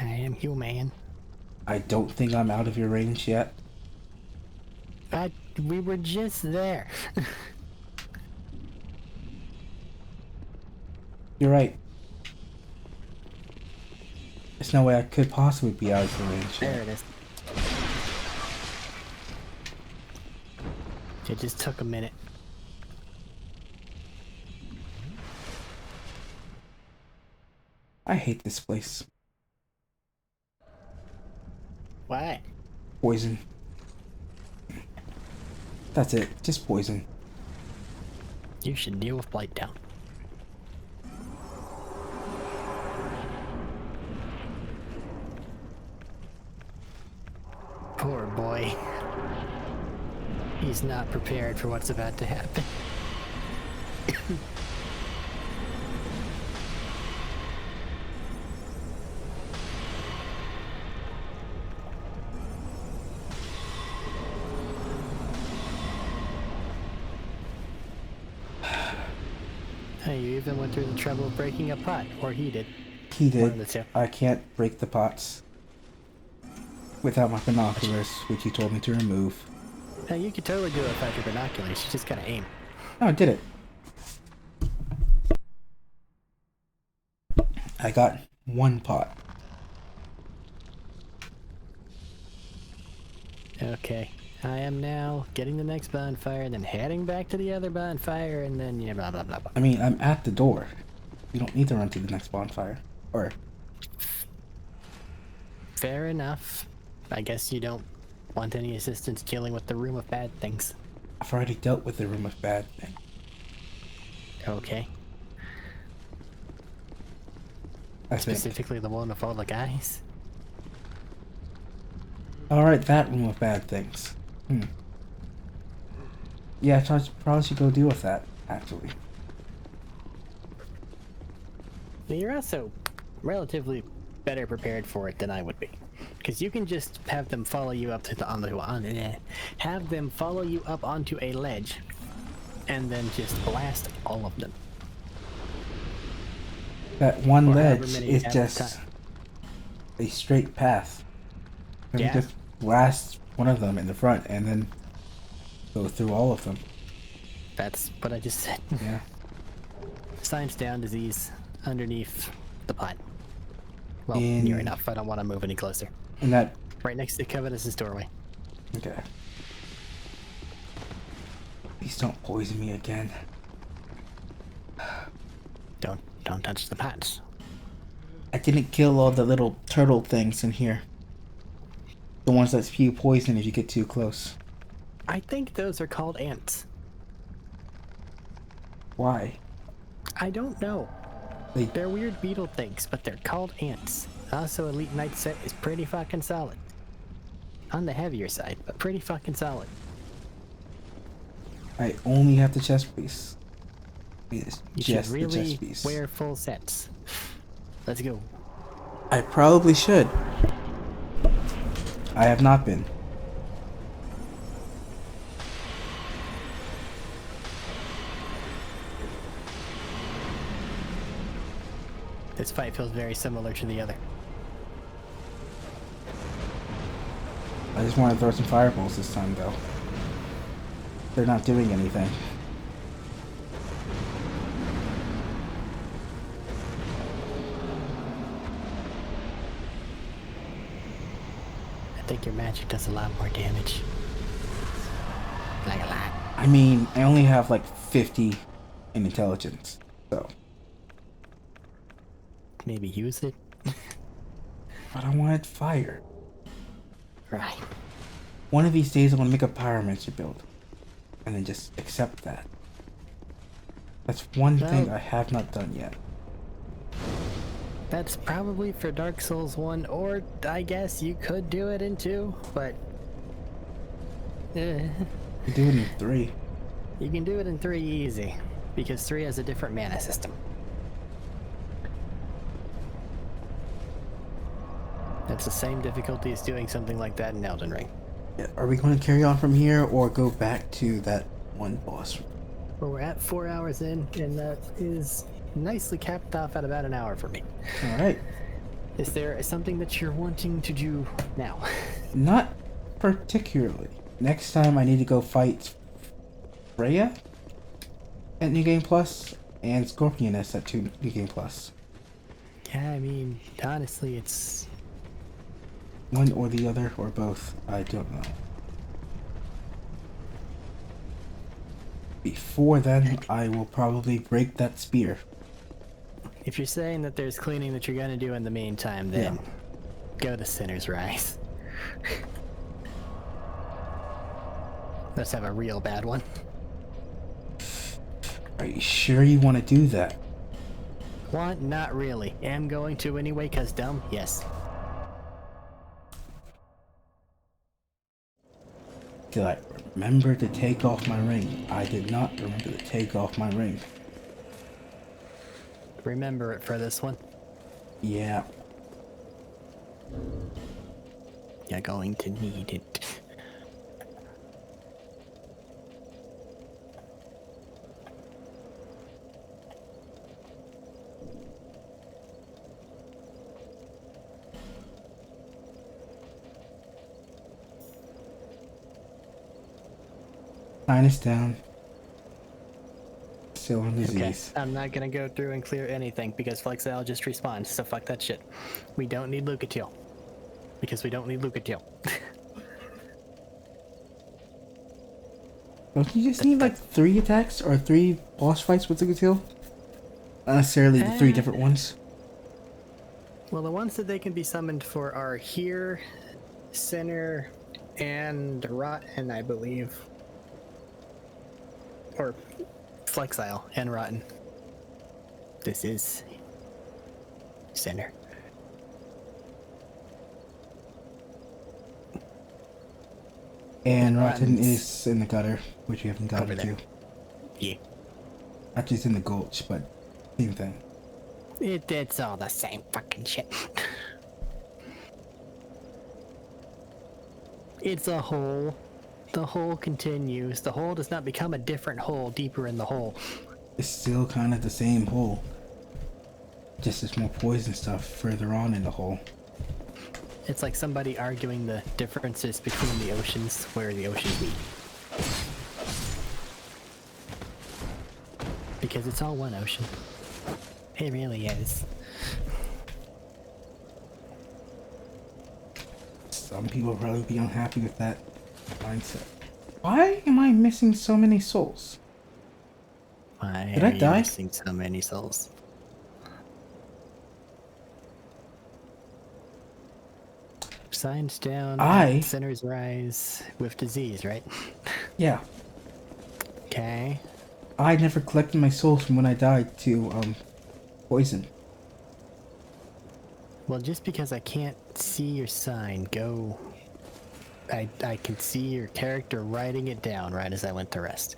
I am human. I don't think I'm out of your range yet. We were just there. You're right. There's no way I could possibly be out of your range There yet. it is. It just took a minute. I hate this place. Why? Poison. That's it. Just poison. You should deal with Blighttown. Poor boy. He's not prepared for what's about to happen. Hey, you even went through the trouble of breaking a pot, or he did. He One of did. the two. I can't break the pots without my binoculars, which he told me to remove. Hey, you could totally do it without your binoculars. You just gotta aim. No, I did it. I got one pot. Okay. I am now getting the next bonfire, then heading back to the other bonfire, and then yeah, blah blah blah blah. I mean, I'm at the door. You don't need to run to the next bonfire. Or, Fair enough. I guess you don't want any assistance dealing with the room of bad things. I've already dealt with the room of bad thing. Okay. I think. Specifically the one with all the guys. Alright, that room of bad things. Yeah, I probably should go deal with that, actually. You're also relatively better prepared for it than I would be. Because you can just have them follow you up to have them follow you up onto a ledge, and then just blast all of them. That one Or however ledge many is at a just time. a straight path. And Yeah. you just blast one of them in the front and then go through all of them. That's what I just said. Yeah. Science down, disease underneath the pot. Well, In- near enough. I don't want to move any closer. And that. Right next to Covetous' doorway. Okay. Please don't poison me again. Don't touch the pots. I didn't kill all the little turtle things in here. The ones that spew poison if you get too close. I think those are called ants. Why? I don't know. They They're weird beetle things, but they're called ants. Also, Elite Knight set is pretty fucking solid. On the heavier side, but pretty fucking solid. I only have the chest piece. It's You should just the really chest piece. wear full sets. Let's go. I probably should. I have not been. This fight feels very similar to the other. I just want to throw some fireballs this time, though. They're not doing anything. I think your magic does a lot more damage. Like a lot. I mean, I only have like 50 in intelligence, so. Maybe use it. But I wanted fire. Right. One of these days, I want to make a pyromancer build. And then just accept that. That's one thing Well- I have not done yet. That's probably for Dark Souls 1, or I guess you could do it in 2, but... You do it in 3. You can do it in 3 easy, because 3 has a different mana system. That's the same difficulty as doing something like that in Elden Ring. Yeah, are we going to carry on from here or go back to that one boss? Well, we're at 4 hours in, and that is nicely capped off at about an hour for me. Alright. Is there something that you're wanting to do now? Not particularly. Next time I need to go fight Freya at New Game Plus and Scorpioness at New Game Plus. Yeah, I mean, honestly, it's... One or the other or both. I don't know. Before then, I will probably break that spear. If you're saying that there's cleaning that you're gonna do in the meantime, then Yeah. go to Sinner's Rise. Let's have a real bad one. Are you sure you want to do that? Want? Not really. Am going to anyway, cause dumb? Yes. Did I remember to take off my ring? I did not remember to take off my ring. Remember it for this one. Yeah. You're going to need it. Sinus down. Still on disease. Okay, I'm not gonna go through and clear anything because Flexile just respawns, so fuck that shit. We don't need Lucatiel. Because we don't need Lucatiel. Don't you just need like 3 attacks or 3 boss fights with Lucatiel? Not necessarily the 3 different ones. Well, the ones that they can be summoned for are here, Sinner, and Rotten, I believe. Or Flexile and Rotten. This is Sinner. And Rotten Rotten's is in the gutter, which we haven't gotten over there. to. Yeah. Actually, it's in the gulch, but same thing. It's all the same fucking shit. It's a hole. The hole continues. The hole does not become a different hole deeper in the hole. It's still kind of the same hole. Just there's more poison stuff further on in the hole. It's like somebody arguing the differences between the oceans where the oceans meet. Because it's all one ocean. It really is. Some people will probably be unhappy with that mindset. Why am I missing so many souls? Why Did are I you die? missing so many souls? Signs down. I- Sinners rise with disease, right? Yeah, Okay. I never collected my souls from when I died to poison. Well, just because I can't see your sign, go. I can see your character writing it down right as I went to rest.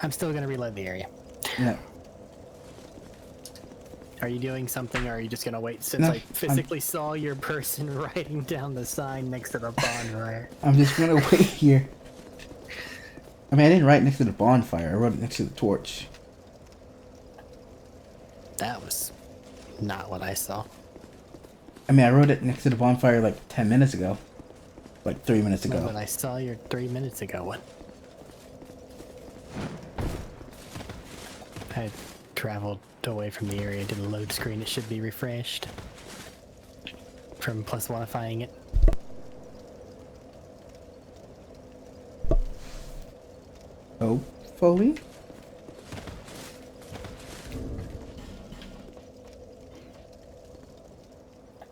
I'm still gonna reload the area. No, Are you doing something, or are you just gonna wait since No, I physically saw your person writing down the sign next to the bonfire? I'm just gonna wait here. I mean, I didn't write next to the bonfire. I wrote it next to the torch. That was not what I saw. I mean, I wrote it next to the bonfire like 10 minutes ago. Like 3 minutes No, ago. but I saw your 3 minutes ago one. I traveled away from the area to the load screen. It should be refreshed from plus modifying it. Hopefully.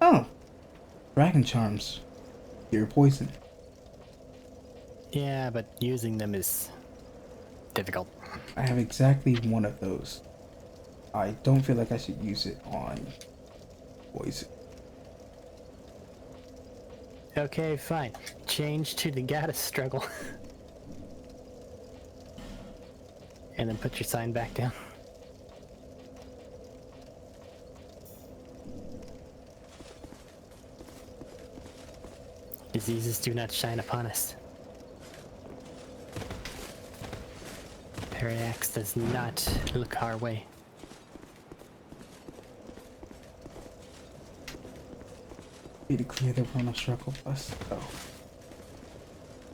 Oh. Dragon charms. You're poison. Yeah, but using them is difficult. I have exactly one of those. I don't feel like I should use it on poison. Okay, fine. Change to the gotta struggle. And then put your sign back down. Diseases do not shine upon us. Parallax does not look our way. Be to clear the run of struggle bus. Oh.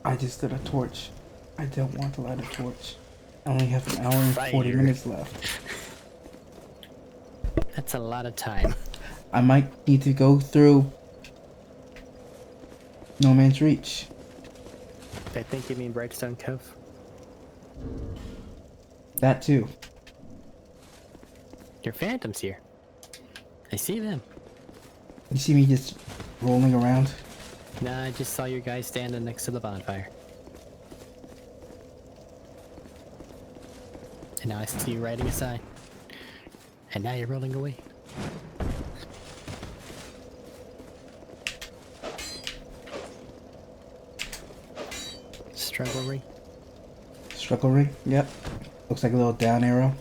I just lit a torch. I don't want to light a torch. I only have an hour and 40 Fire. minutes left. That's a lot of time. I might need to go through No Man's Reach. I think you mean Brightstone Cove. That too. Your phantom's here. I see them. You see me just rolling around? Nah, I just saw your guy standing next to the bonfire. And now I see you riding a sign. And now you're rolling away. Struggle ring. Struggle ring? Yep. Looks like a little down arrow.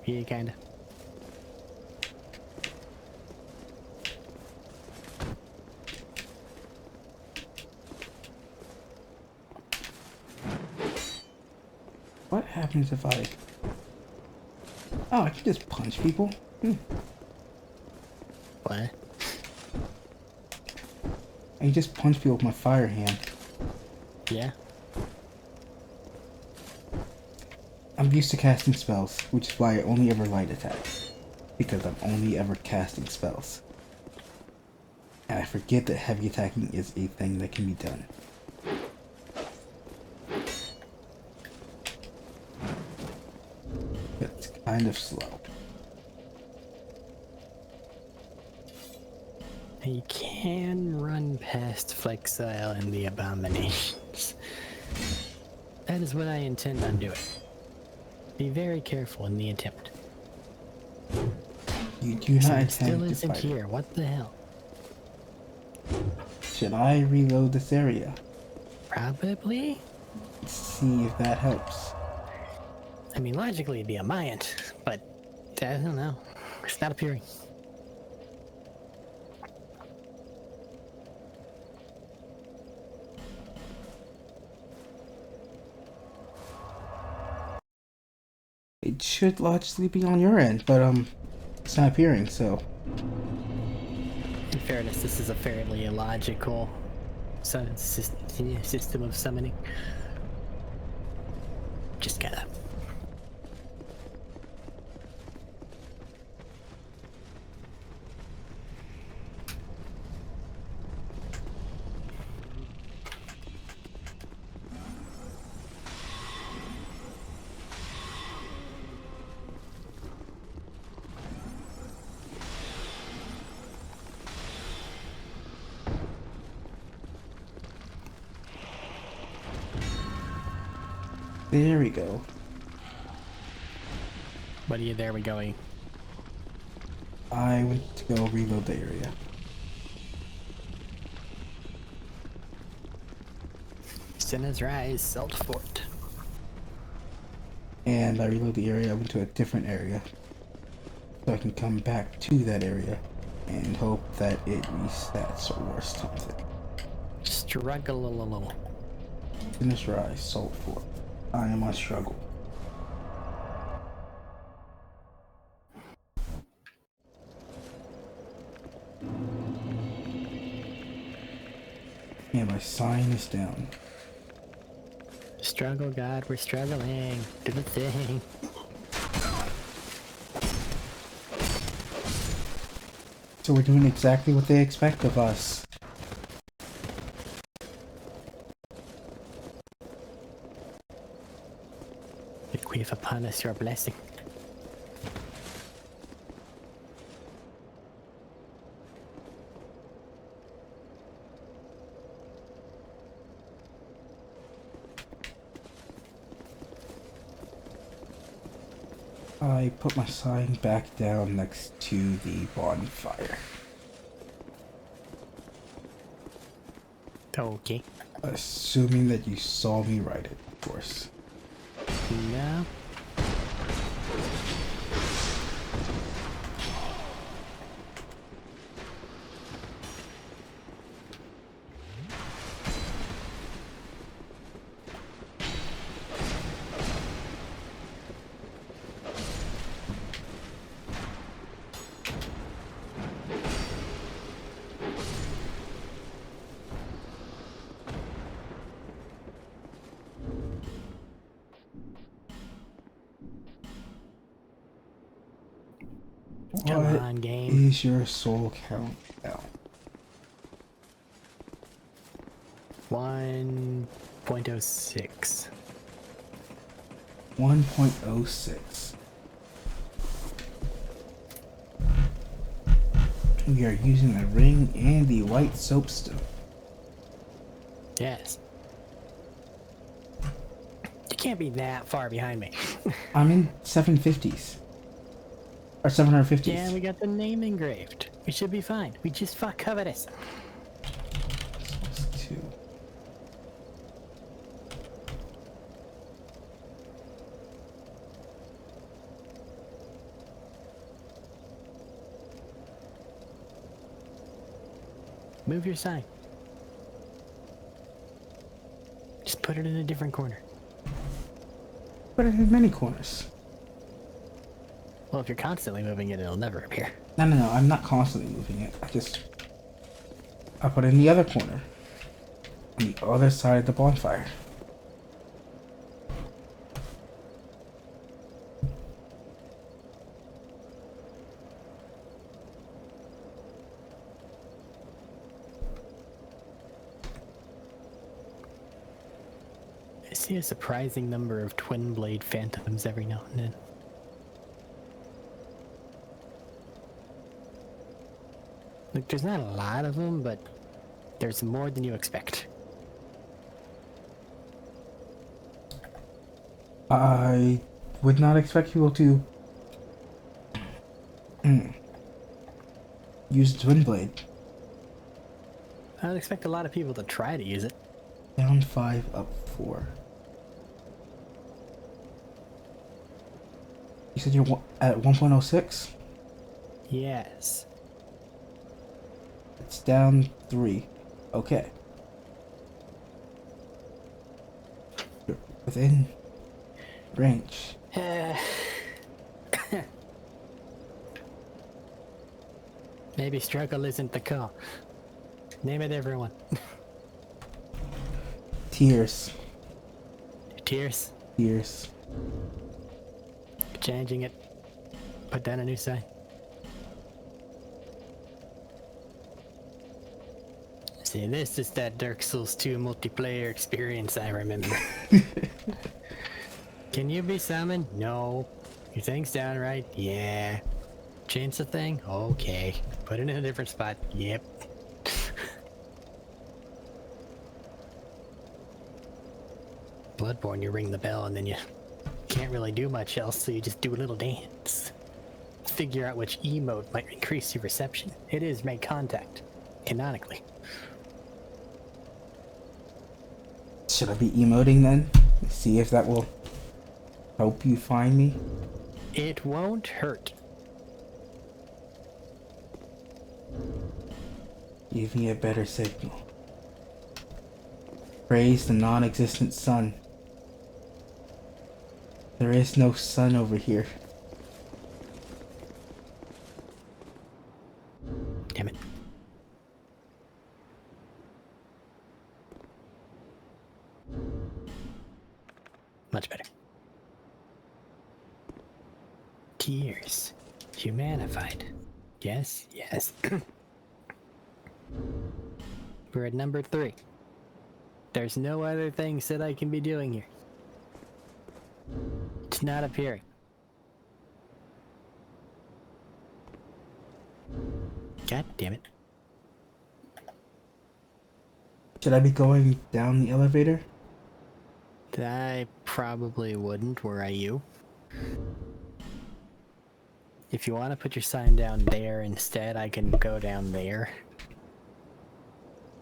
Yeah, kinda. What happens if I... Oh, I can just punch people. What? I can just punch people with my fire hand. Yeah? I'm used to casting spells, which is why I only ever light attack. Because I'm only ever casting spells. And I forget that heavy attacking is a thing that can be done. But it's kind of slow. You can run past Flexile and the Abominations. That is what I intend on doing. Be very careful in the attempt. You do not Someone intend still to isn't fight. here. What the hell? Should I reload this area? Probably? See if that helps. I mean, logically it'd be a Mayan, but I don't know. It's not appearing. It should logically be on your end, but it's not appearing, so In fairness, this is a fairly illogical system of summoning. Just gotta. there we go. But yeah, there we go. I went to go reload the area. Sinners Rise, Salt Fort. And I reload the area, I went to a different area. So I can come back to that area and hope that it resets or something. Struggle a little. Finish Rise, Salt Fort. I am on struggle. Yeah, my sign is down. Struggle, God, we're struggling. Do the thing. So we're doing exactly what they expect of us. Bequeath upon us your blessing. I put my sign back down next to the bonfire. Okay. Assuming that you saw me write it, of course. No. Come What on, game. is your soul count now? 1.06. 1.06. We are using the ring and the white soapstone. Yes. You can't be that far behind me. I'm in 750s. Or 750s. Yeah, we got the name engraved. We should be fine. We just fuck covetous. Plus 2. Move your sign. Just put it in a different corner. But it has many corners. Well, if you're constantly moving it, it'll never appear. No, I'm not constantly moving it. I put it in the other corner. On the other side of the bonfire. I see a surprising number of twin blade phantoms every now and then. Like, there's not a lot of them, but there's more than you expect. I would not expect people to use Twin Blade. I would expect a lot of people to try to use it. Down 5, up 4. You said you're at 1.06? Yes. It's down 3. Okay. You're within range. Maybe struggle isn't the call. Name it, everyone. Tears. Tears. Tears. Changing it. Put down a new sign. See, this is that Dark Souls 2 multiplayer experience I remember. Can you be summoned? No. Your thing's down right? Yeah. Change the thing? Okay. Put it in a different spot? Yep. Bloodborne, you ring the bell and then you can't really do much else, so you just do a little dance. Figure out which emote might increase your reception. It is make contact, canonically. Should I be emoting then? See if that will help you find me? It won't hurt. Give me a better signal. Praise the non-existent sun. There is no sun over here. Damn it. Much better. Tears. Humanified. Yes, yes. We're at number 3. There's no other things that I can be doing here. It's not appearing. God damn it. Should I be going down the elevator? I probably wouldn't, were I you. If you want to put your sign down there instead, I can go down there.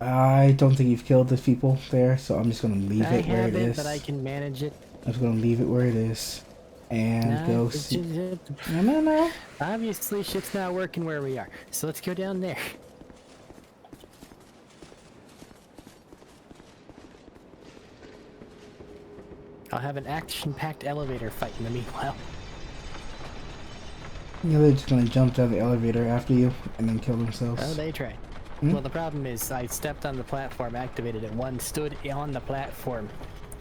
I don't think you've killed the people there, so I'm just gonna leave it where it is. But I can manage it. I'm just gonna leave it where it is. And go see. No. Obviously, shit's not working where we are. So let's go down there. I'll have an action-packed elevator fight in the meanwhile. Yeah, they're just gonna jump down the elevator after you and then kill themselves. Oh, they tried. Well, the problem is I stepped on the platform, activated it. One stood on the platform,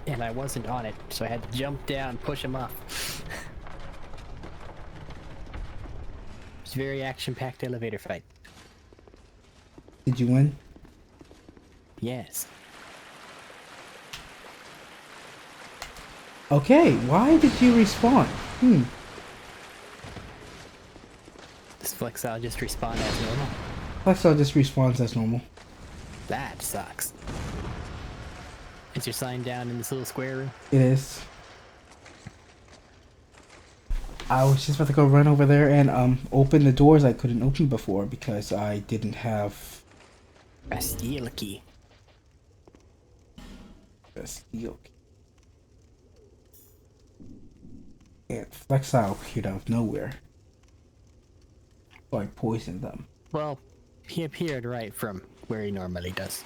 and I wasn't on it, so I had to jump down, push him off. It's a very action-packed elevator fight. Did you win? Yes. Okay, why did you respawn? Does Flexile just respawn as normal? Flexile just respawns as normal. That sucks. Is your sign down in this little square room? It is. I was just about to go run over there and open the doors I couldn't open before because I didn't have A steel key. a steel key. And Flexile appeared out of nowhere. So I poisoned them. Well, he appeared right from where he normally does.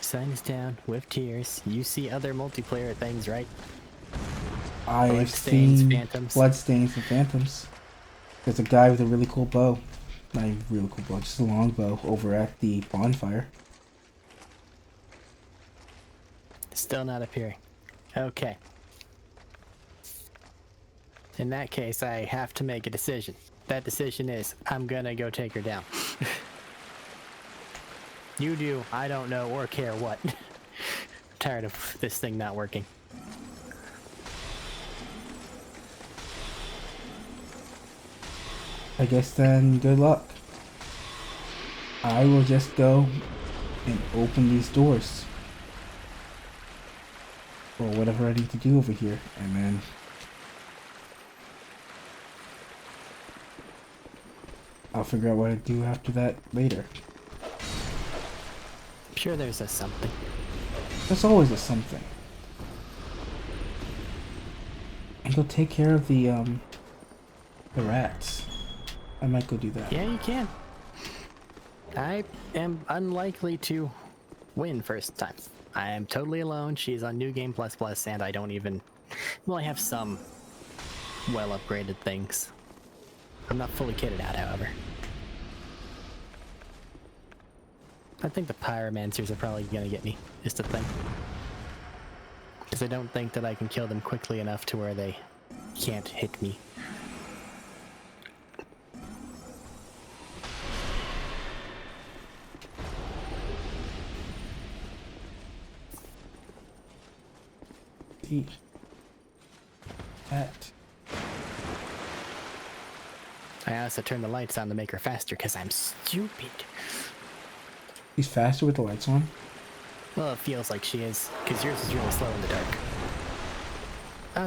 Sign is down with tears. You see other multiplayer things, right? I've Bloodstains, seen phantoms. bloodstains and phantoms. There's a guy with a really cool bow. Not even really cool bow, just a long bow over at the bonfire. Still not appearing. Okay. In that case, I have to make a decision. That decision is, I'm gonna go take her down. You do, I don't know or care what. I'm tired of this thing not working. I guess then, good luck. I will just go and open these doors. Or whatever I need to do over here. And then I'll figure out what to do after that later. I'm sure there's a something. There's always a something. And go take care of the rats. I might go do that. Yeah, you can. I am unlikely to win first time. I am totally alone. She's on New Game Plus and I don't even... Well, I have some well-upgraded things. I'm not fully kitted out, however. I think the pyromancers are probably gonna get me, is the thing. Because I don't think that I can kill them quickly enough to where they can't hit me. That. I also turned the lights on to make her faster because I'm stupid. She's faster with the lights on. Well, it feels like she is, because yours is really slow in the dark.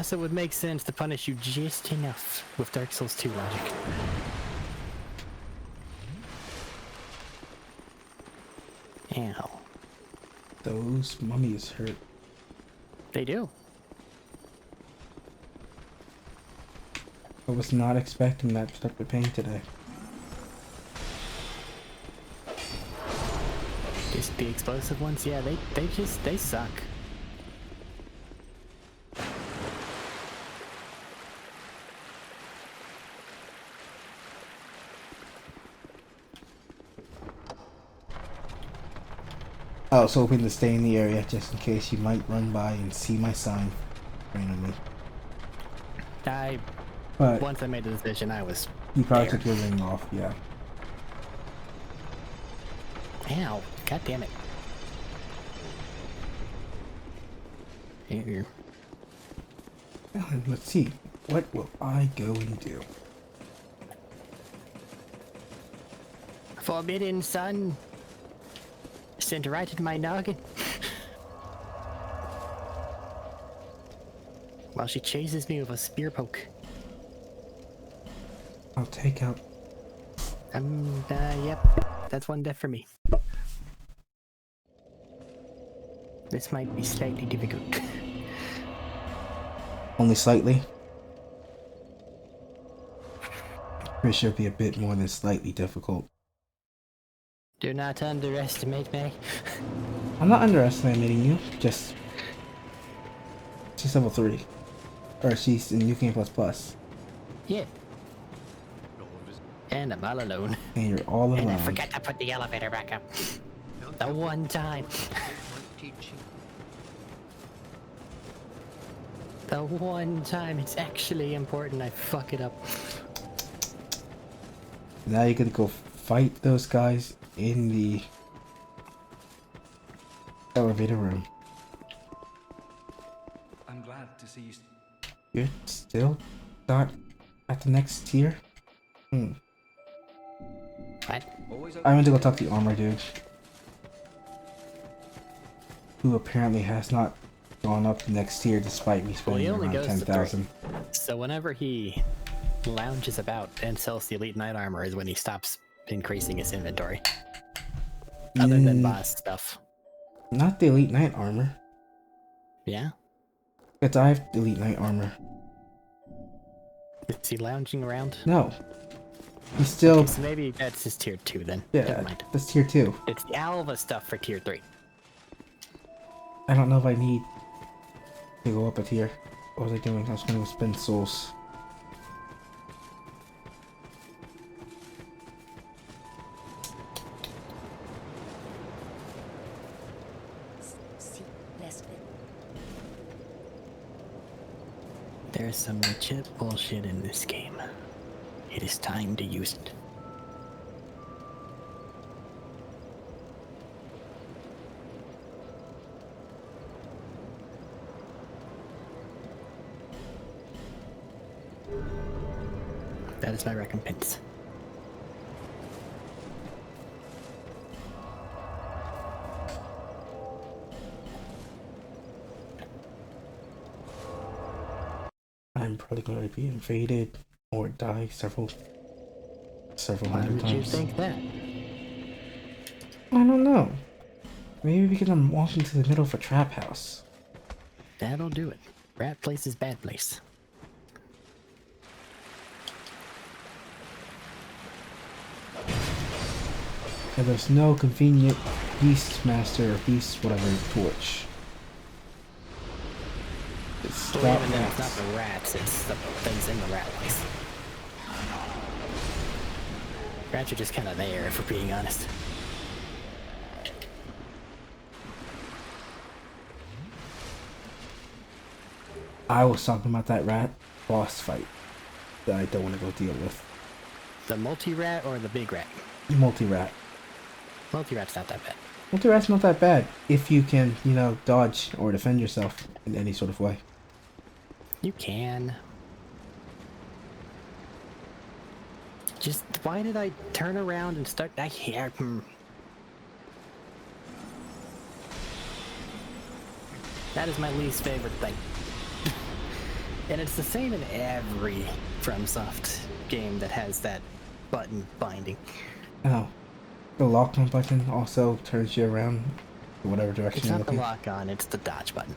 So it would make sense to punish you just enough with Dark Souls 2 logic. Ow. Those mummies hurt. They do. I was not expecting that type of pain today. Just the explosive ones? Yeah, they suck. I was hoping to stay in the area just in case you might run by and see my sign randomly. But Once I made the decision, I was you probably there. took your ring off, yeah. Ow. God damn it. Here. Well, let's see. What will I go and do? Forbidden Sun. Sent right into my noggin. While she chases me with a spear poke. I'll take out. Yep. That's one death for me. This might be slightly difficult. Only slightly? It should be a bit more than slightly difficult. Do not underestimate me. I'm not underestimating you, just... She's level 3. Or she's in New Game Plus Plus. Yeah. And I'm all alone. And you're all alone. And I forgot to put the elevator back up. The one time. The one time it's actually important I fuck it up. Now you gotta go fight those guys in the elevator room. I'm glad to see you. You're still not at the next tier? What? I went to go talk to the armor dude. Who apparently has not gone up the next tier despite me spending he only around goes to 10,000. So whenever he lounges about and sells the elite knight armor is when he stops increasing his inventory. Other than boss stuff. Not the elite knight armor. Yeah? But I have elite knight armor. Is he lounging around? No. He's still... So maybe that's his tier 2 then. Yeah, Never mind. that's tier 2. It's the Alva stuff for tier 3. I don't know if I need to go up a tier. What was I doing? I was going to spend souls. See, less bit. There's some legit bullshit in this game. It is time to use it. That is my recompense. I'm probably going to be invaded or die several Why hundred would times. you think that? I don't know. Maybe because I'm walking to the middle of a trap house. That'll do it. Rat place is bad place. And there's no convenient beast master or beast whatever torch. It's Well, stop even then, it's not rats. the rats, it's the things in the rat place. Rats are just kind of there, if we're being honest. I was talking about that rat boss fight that I don't want to go deal with. The multi-rat or the big rat? Multi-rat. Multi-rat's not that bad. Multi-rat's not that bad if you can, you know, dodge or defend yourself in any sort of way. You can. Just, why did I turn around and start... I hear... That is my least favorite thing. And it's the same in every FromSoft game that has that button binding. Oh. The lock on button also turns you around in whatever direction It's you're not the looking. lock on, it's the dodge button.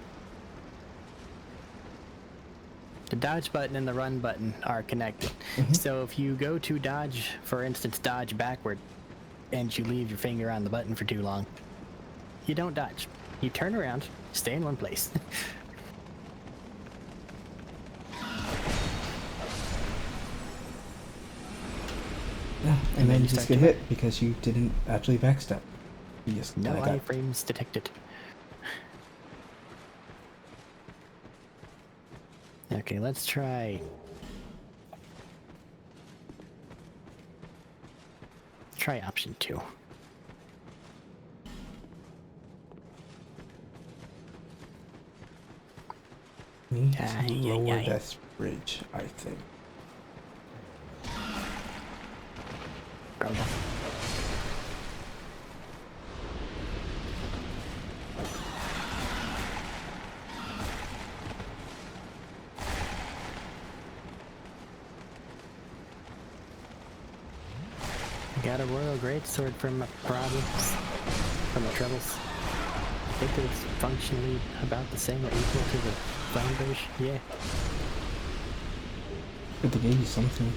The dodge button and the run button are connected. So if you go to dodge, for instance, dodge backward, and you leave your finger on the button for too long, you don't dodge. You turn around, stay in one place. Yeah, and then you just start get to hit because you didn't actually backstep. You just No got iframes detected. Okay, let's try... Try option 2. need to Ay, ay, lower ay. this bridge, I think. Brother. Got a royal greatsword from problems, from the troubles. I think it's functionally about the same or equal to the flame bridge. Yeah. But they gave you something.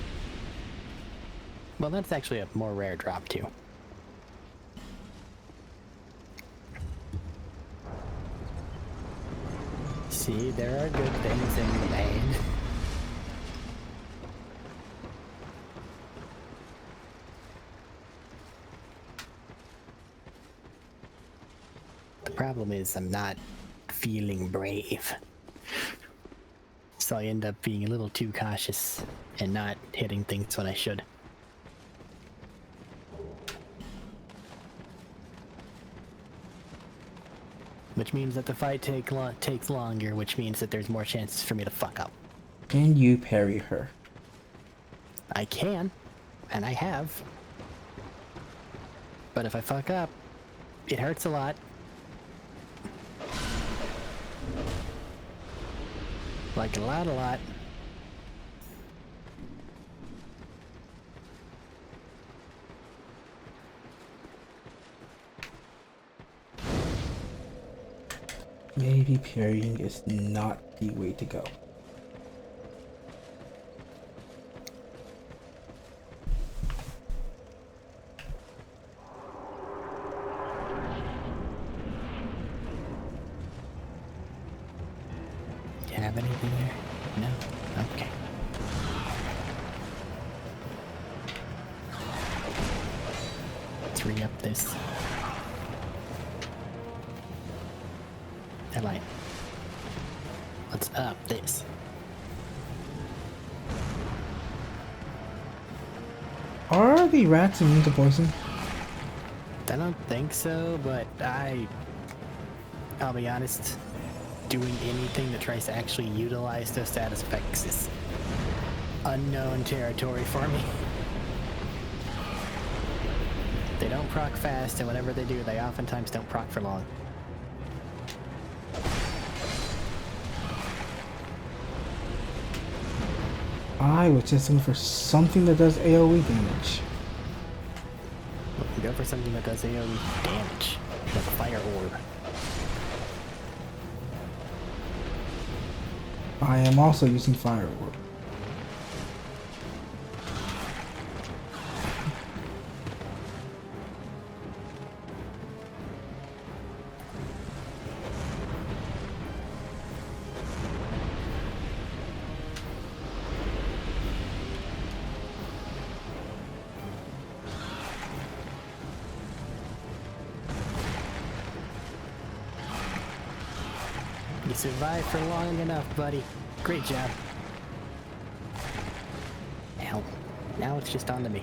Well, that's actually a more rare drop too. See, there are good things in the band. The problem is I'm not feeling brave. So I end up being a little too cautious and not hitting things when I should. Which means that the fight takes longer, which means that there's more chances for me to fuck up. Can you parry her? I can, and I have. But if I fuck up, it hurts a lot. Like a lot. Maybe parrying is not the way to go. Do you have anything there? No? Okay. Let's re-up this. I lied. Let's up this. Are the rats immune to poison? I don't think so, but I'll be honest, doing anything that tries to actually utilize those status effects is unknown territory for me. They don't proc fast, and whenever they do, they oftentimes don't proc for long. I was just looking for something that does AoE damage. Go for something that does AoE damage, like Fire Orb. I am also using Fire Orb. You survived for long enough, buddy. Great job. Now it's just on to me.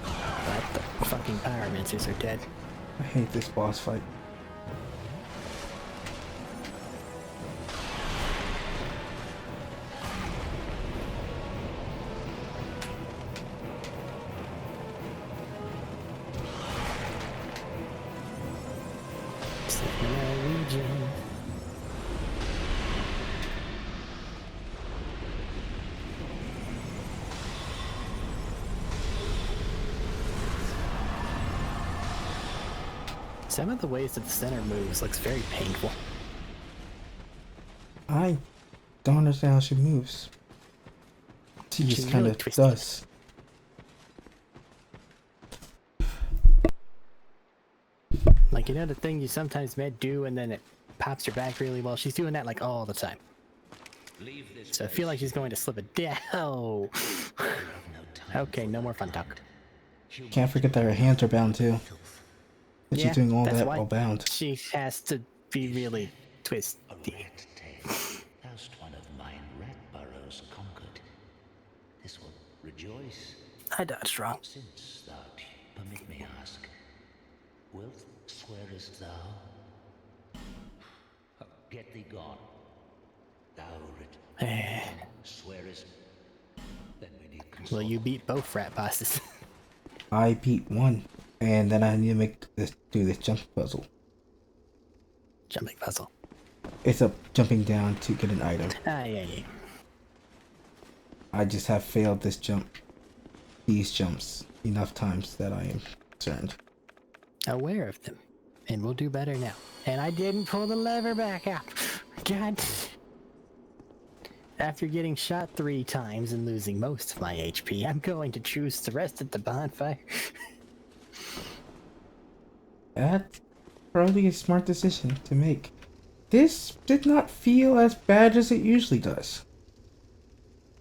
But the fucking pyromancers are dead. I hate this boss fight. Norwegian. Some of the ways that the center moves looks very painful. I don't understand how she moves. She just She's kind really of twisted. does. Like, you know the thing you sometimes might do and then it pops your back really well? She's doing that like all the time. Leave this So I feel like she's going to slip it down. Oh. Okay, no more fun talk. Can't forget that her hands are bound too. And Yeah, she's doing all that's that why while bound. she has to be really twisty. rat tail. Thou'st one of mine rat burrows conquered. This will rejoice, I dodged wrong. since thou permit me ask. Wilt swearest thou? Get thee gone. Thou rat swearest. Then we need Well, consult. you beat both rat bosses. I beat one, and then I need to do this jump puzzle. Jumping puzzle. It's a jumping down to get an item. Yeah. I just have failed these jumps enough times that I am concerned. Aware of them. And we'll do better now. And I didn't pull the lever back out. God. After getting shot 3 times and losing most of my HP, I'm going to choose the rest at the bonfire. That's probably a smart decision to make. This did not feel as bad as it usually does.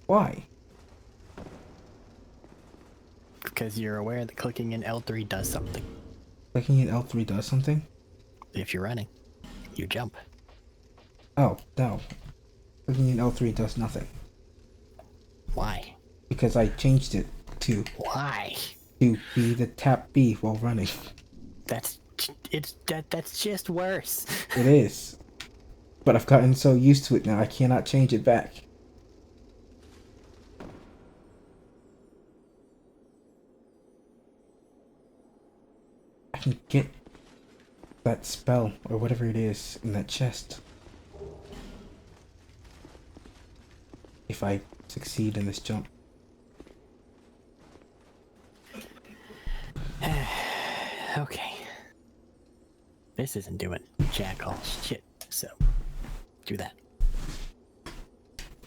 Why? Because you're aware that clicking in L3 does something. Clicking in L3 does something? If you're running, you jump. Oh, no. Clicking in L3 does nothing. Why? Because I changed it to Why? be the tap B while running. That's just worse. It is. But I've gotten so used to it now, I cannot change it back. I can get that spell, or whatever it is, in that chest. If I succeed in this jump. Okay. This isn't doing jack all shit, so do that.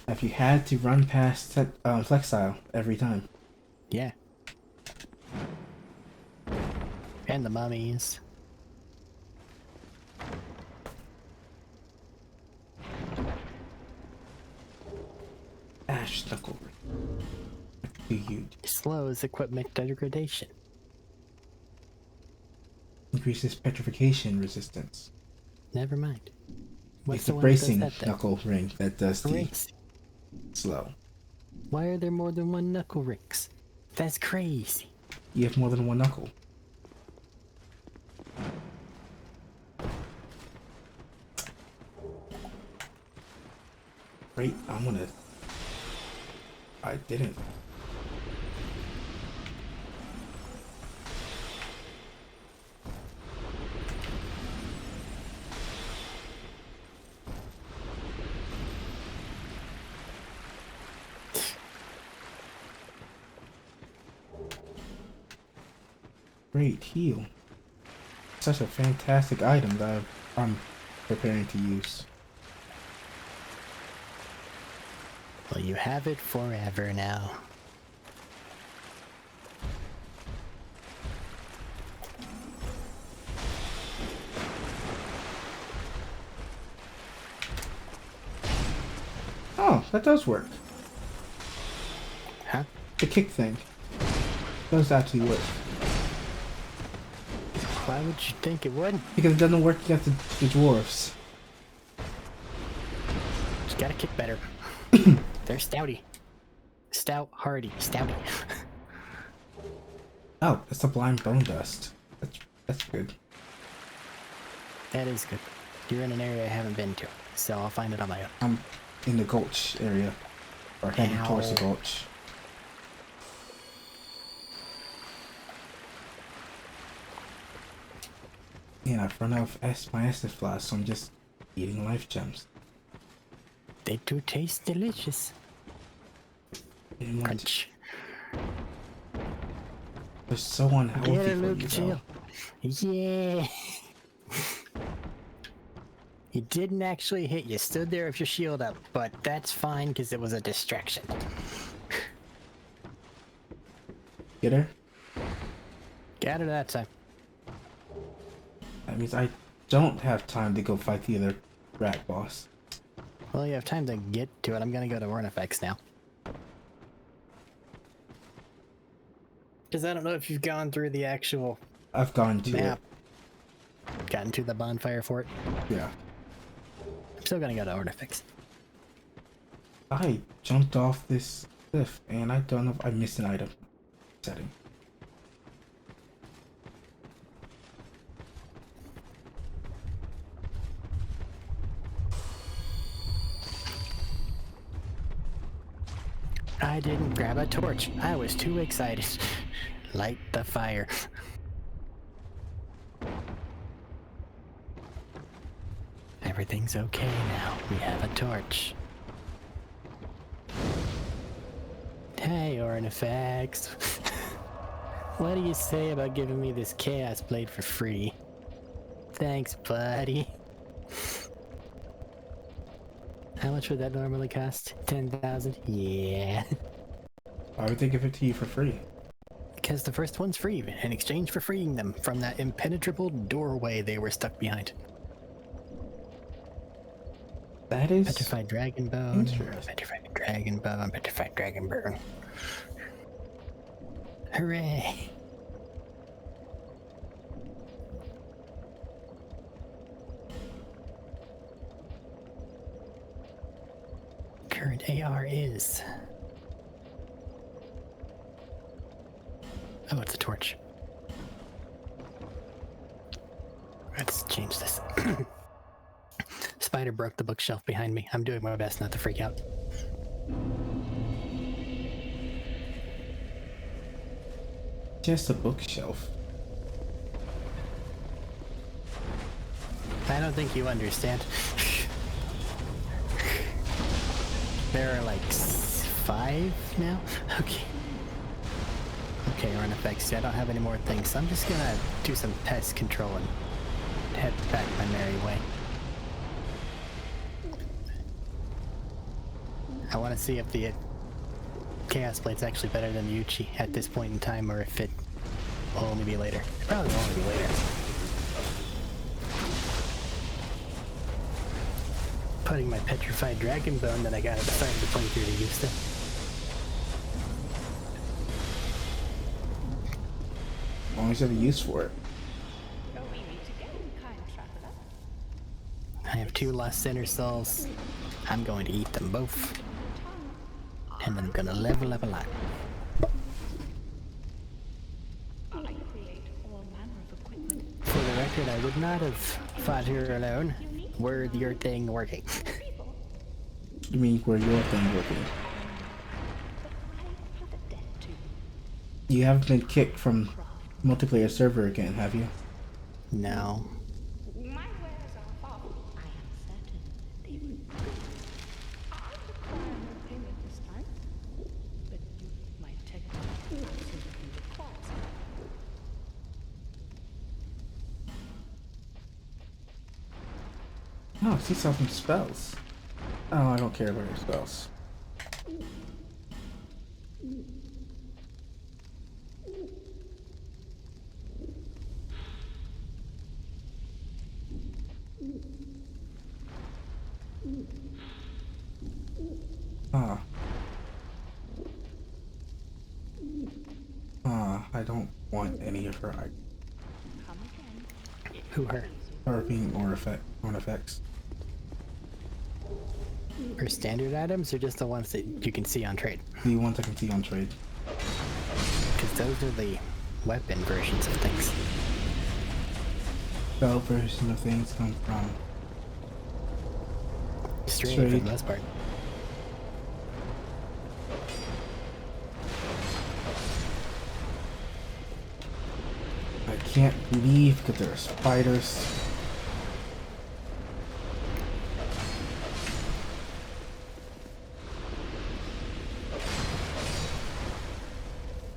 Have you had to run past Flexile every time? Yeah. And the mummies. Ash Knuckle. What do you do? Slows equipment degradation. Increases petrification resistance. Never mind. What's It's the the one that does bracing that then? knuckle ring that does the Rings. slow. Why are there more than one knuckle rings? That's crazy. You have more than one knuckle. Great, I'm gonna... I didn't. Great heal. Such a fantastic item that I'm preparing to use. Well, you have it forever now. Oh, that does work. Huh? The kick thing. Does actually work. Why would you think it would? Because it doesn't work against the dwarves. Just gotta kick better. They're stouty. Stout, hardy, stouty. Oh, it's sublime bone dust. That's good. That is good. You're in an area I haven't been to, so I'll find it on my own. I'm in the gulch area. Or heading towards the gulch. Yeah, I've run out of my Estus flask, so I'm just eating life gems. They do taste delicious. Didn't want to- Crunch. They're so unhealthy Get for her, Luke, you, chill. though. Yeah. He didn't actually hit you. Stood there with your shield up, but that's fine because it was a distraction. Get her? Got her that time. That means I don't have time to go fight the other rat boss. Well, you have time to get to it. I'm gonna go to Ornifex now. Because I don't know if you've gone through the actual I've gone to map. Gotten to the bonfire fort. it. Yeah. I'm still gonna go to Ornifex. I jumped off this cliff and I don't know if I missed an item setting. I didn't grab a torch. I was too excited. Light the fire. Everything's okay now. We have a torch. Hey, Ornifex. What do you say about giving me this Chaos Blade for free? Thanks, buddy. How much would that normally cost? 10,000? Yeah. Why would they give it to you for free? Because the first one's free, in exchange for freeing them from that impenetrable doorway they were stuck behind. That is Petrified Dragon Bone. interesting. Petrified Dragon Bone. Petrified Dragon Bone. Hooray! Current AR is... Oh, it's a torch. Let's change this. Spider broke the bookshelf behind me. I'm doing my best not to freak out. Just a bookshelf. I don't think you understand. There are like 5 now? Okay. Okay, Ornifex, I don't have any more things, so I'm just gonna do some pest control and head back my merry way. I want to see if the Chaos Blade's actually better than the Uchi at this point in time, or if it will only be later. It probably will only be later. Putting my Petrified Dragon Bone that I got at the start of the playthrough to use it. As long as you have a use for it. Oh, we meet again, kind traveler. I have 2 lost Sinner Souls. I'm going to eat them both. And I'm gonna level up a lot. I create all manner of equipment. For the record, I would not have fought her alone. Were your thing working? You mean where your thing working? I have a debt to you. You haven't been kicked from multiplayer server again, have you? No. My wares are far. I am certain they will be good. I require no payment this time, but you might take it so that you require some. Oh, I see some spells. Oh, I don't care about your spells. Nah, I don't want any of her Come again. Who her? being artifacts. Her standard items, or just the ones that you can see on trade? The ones I can see on trade. Because those are the weapon versions of things. Spell version of things come from Straight for the Trade. most part. I can't leave because there are spiders.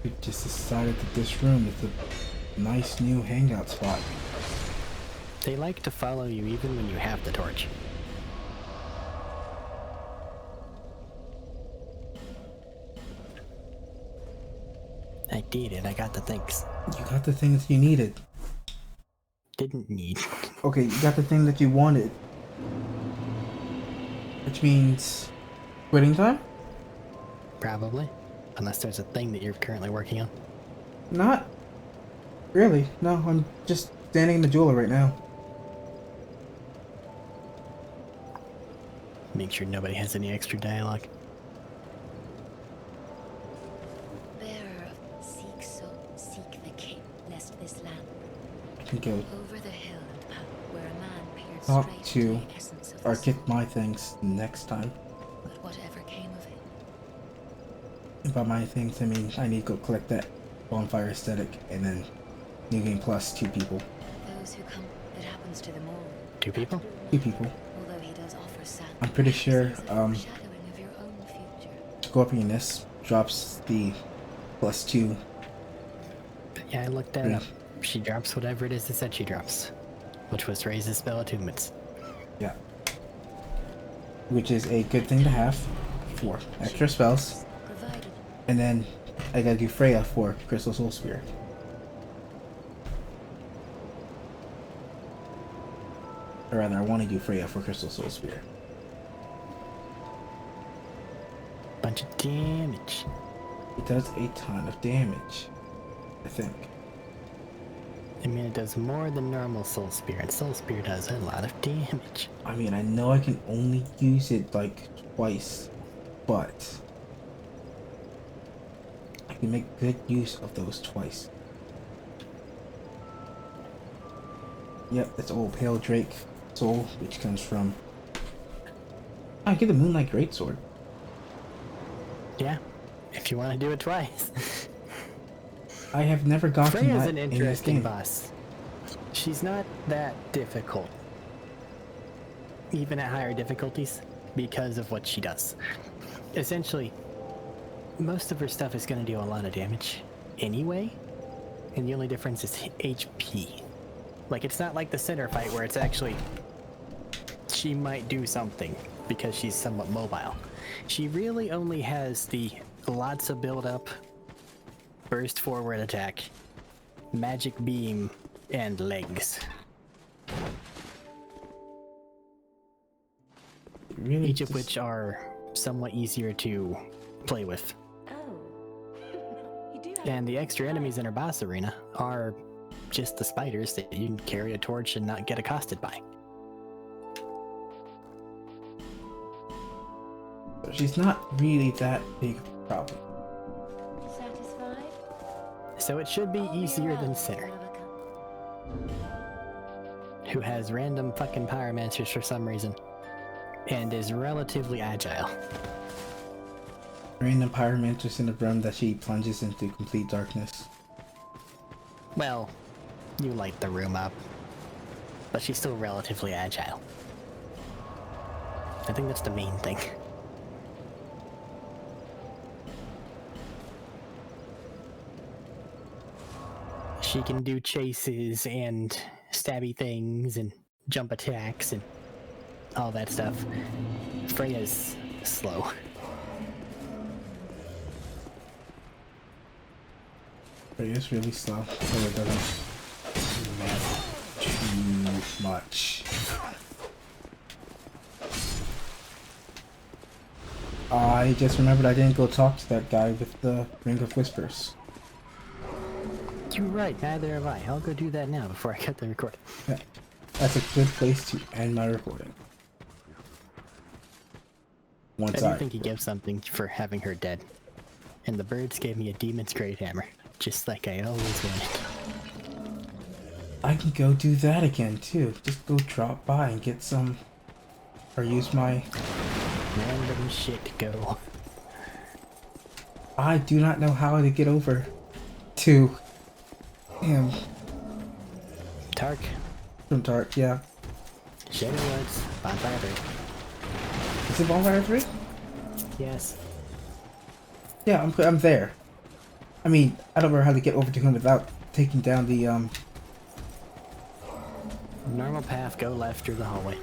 We just decided that this room is a nice new hangout spot. They like to follow you even when you have the torch. I did it, I got the things. You got the things you needed. Didn't need. Okay, you got the thing that you wanted. Which means quitting time? Probably. Unless there's a thing that you're currently working on. Not really. No, I'm just standing in the jeweler right now. Make sure nobody has any extra dialogue. Bearer of seek the cape, lest this land. I can go Over the hill and path, where a man peered talk straight to into the essence of or the get my things next time. But whatever came of it, And by my things, I mean I need to go collect that bonfire aesthetic and then New Game Plus 2 people. those who come, it happens to them all. 2 people? 2 people. Although he does offer sound. I'm pretty sure, sees a foreshadowing of your own future. Scorpioness drops the +2. Yeah, I looked that Yeah. up. She drops whatever it is that said she drops. Which was raise the spell attunements. Yeah. Which is a good thing to have for extra spells. Provided And then I gotta do Freya for Crystal Soul Spear. Or rather, I want to do Freya for Crystal Soul Spear. Bunch of damage. It does a ton of damage, I think. I mean, it does more than normal Soul Spear, and Soul Spear does a lot of damage. I mean, I know I can only use it like twice, but I can make good use of those twice. Yep, that's old Pale Drake Soul, which comes from. I get the Moonlight Greatsword. Yeah, if you want to do it twice. I have never gotten Freya's that an in this interesting game. boss. She's not that difficult, even at higher difficulties, because of what she does. Essentially, most of her stuff is going to do a lot of damage anyway, and the only difference is HP. Like, it's not like the center fight where it's actually... She might do something, because she's somewhat mobile. She really only has the lots of build-up, burst forward attack, magic beam, and legs. Really, Each of just- which are somewhat easier to play with. oh, You do have And the extra enemies in her boss arena are just the spiders that you can carry a torch and not get accosted by. She's not really that big of a problem. satisfied? So it should be easier than Sinner, who has random fucking pyromancers for some reason, and is relatively agile. Random pyromancers in a room that she plunges into complete darkness. Well, you light the room up, but she's still relatively agile. I think that's the main thing. She can do chases and stabby things and jump attacks and all that stuff. Freya's slow. But it's really slow, so it doesn't matter too much. I just remembered I didn't go talk to that guy with the Ring of Whispers. You're right, neither have I. I'll go do that now before I cut the recording. Yeah, that's a good place to end my recording. I Once do think he gives something for having her dead. And the birds gave me a demon's great hammer, just like I always wanted. I can go do that again too. Just go drop by and get some, or use my. Random shit go. I do not know how to get over to him Tark, from Tark. Yeah, Shadow Woods, Bonfire 3. is it Bonfire 3? Yes. Yeah, I'm there. I mean, I don't know how to get over to him without taking down the Normal path, go left through the hallway.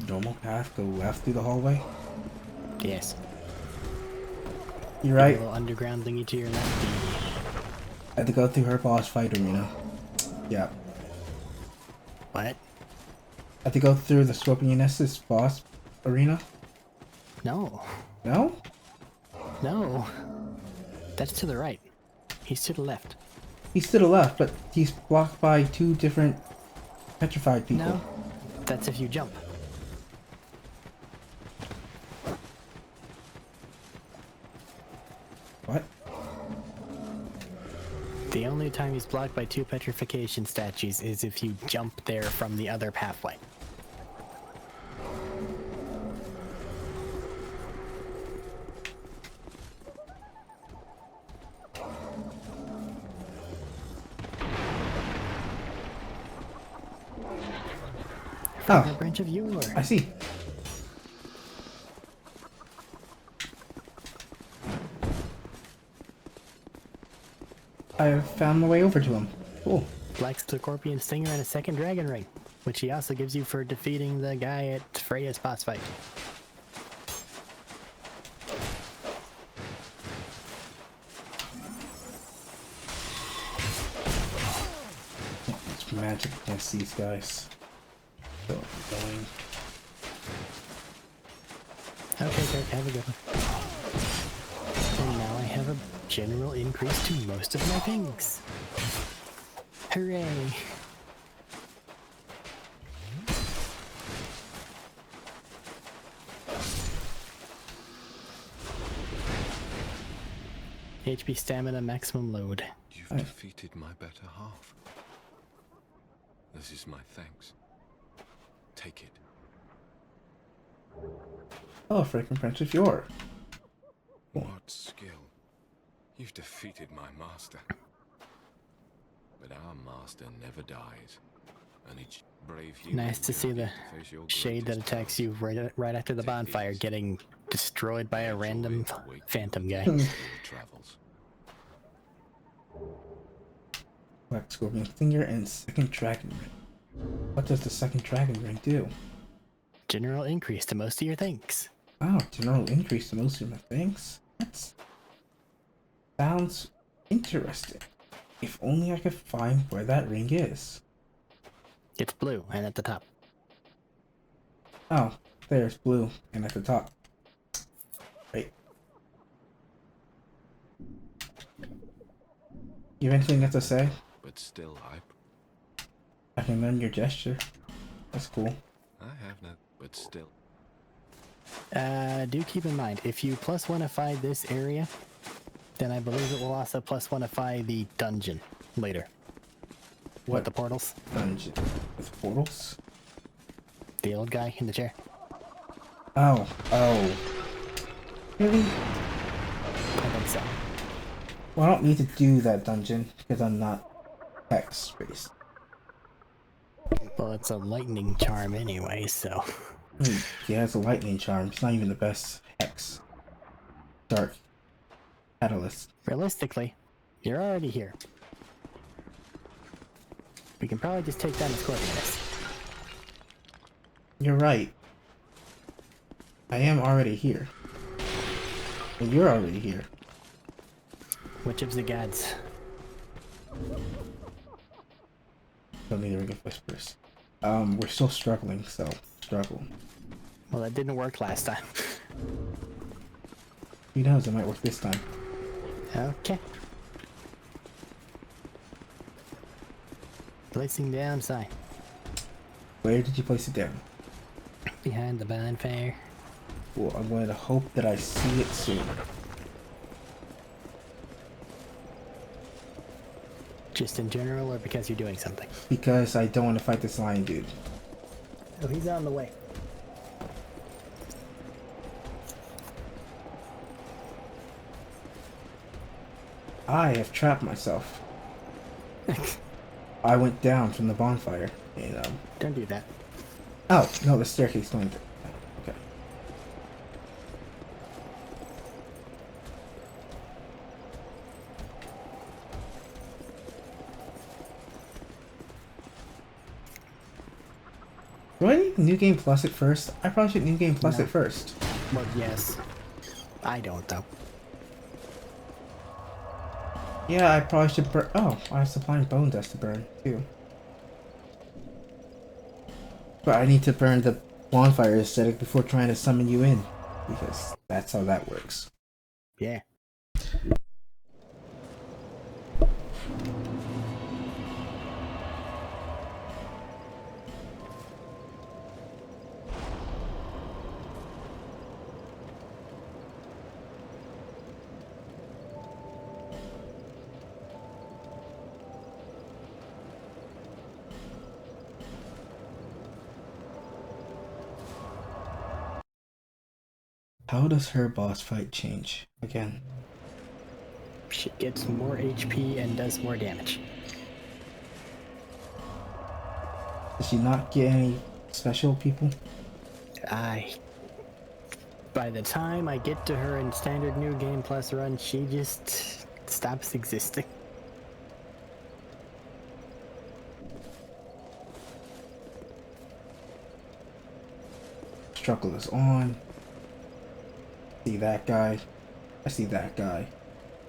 normal path. Go left through the hallway. Yes. You're A right. little underground thingy to your left. I had to go through her boss fight arena. Yeah. What? I had to go through the Scorpioness's boss arena. No. No? No. That's to the right. He's to the left. He's to the left, but he's blocked by 2 different petrified people. No. That's if you jump. What? The only time he's blocked by 2 petrification statues is if you jump there from the other pathway. From a Oh, branch of yore. I see. I have found my way over to him. Cool. Black Scorpion Stinger and a second Dragon Ring, which he also gives you for defeating the guy at Freya's boss fight. It's magic against these guys. So I'm going. Okay, Kirk, have a good one. And now I have a general increase to most of my things. Hooray! HP stamina maximum load. You've Aye. defeated my better half. This is my thanks. Take it. Oh, freaking Prince of Yore. What skill. You've defeated my master. But our master never dies. And each brave human Nice to see the face your shade that greatest attacks task. you right after the bonfire getting destroyed by a random phantom guy. Your travels. Black Scorpion Finger and second Dragon Ring. What does the second Dragon Ring do? General increase to most of your things. Oh, general increase to most of my things? That sounds interesting. If only I could find where that ring is. It's blue and at the top. Oh, there's blue and at the top. Right. You have anything else to say? But still, I can learn your gesture. That's cool. I have no. But still. Do keep in mind, if you +1ify this area, then I believe it will also +1ify the dungeon later. What, the portals? Dungeon with portals? The old guy in the chair? Oh, oh. Really? I think so. Well, I don't need to do that dungeon because I'm not hex-based. Well, it's a lightning charm anyway, so... Yeah, it's a lightning charm. It's not even the best hex. Dark. Catalyst. Realistically, you're already here. We can probably just take down the Scorpioness. You're right. I am already here. And you're already here. Which of the gods? Don't need to ring of whispers. We're still struggling, so struggle. Well, that didn't work last time. Who knows, it might work this time. Okay. Placing down sign. Where did you place it down? Behind the bonfire. Well, I'm going to hope that I see it soon. Just in general, or because you're doing something? Because I don't want to fight this lion dude. Oh, he's on the way. I have trapped myself. I went down from the bonfire and Don't do that. oh no, the staircase going to. Okay. Do I need New Game Plus it first? I probably should New Game Plus No. it first. Well, yes. I don't, though. Yeah, I probably should burn. Oh, I have supplying bone dust to burn too. But I need to burn the bonfire aesthetic before trying to summon you in, because that's how that works. Yeah. How does her boss fight change? Again. She gets more HP and does more damage. Does she not get any special people? By the time I get to her in standard New Game Plus run, she just stops existing. Struggle is on. See that guy. I see that guy.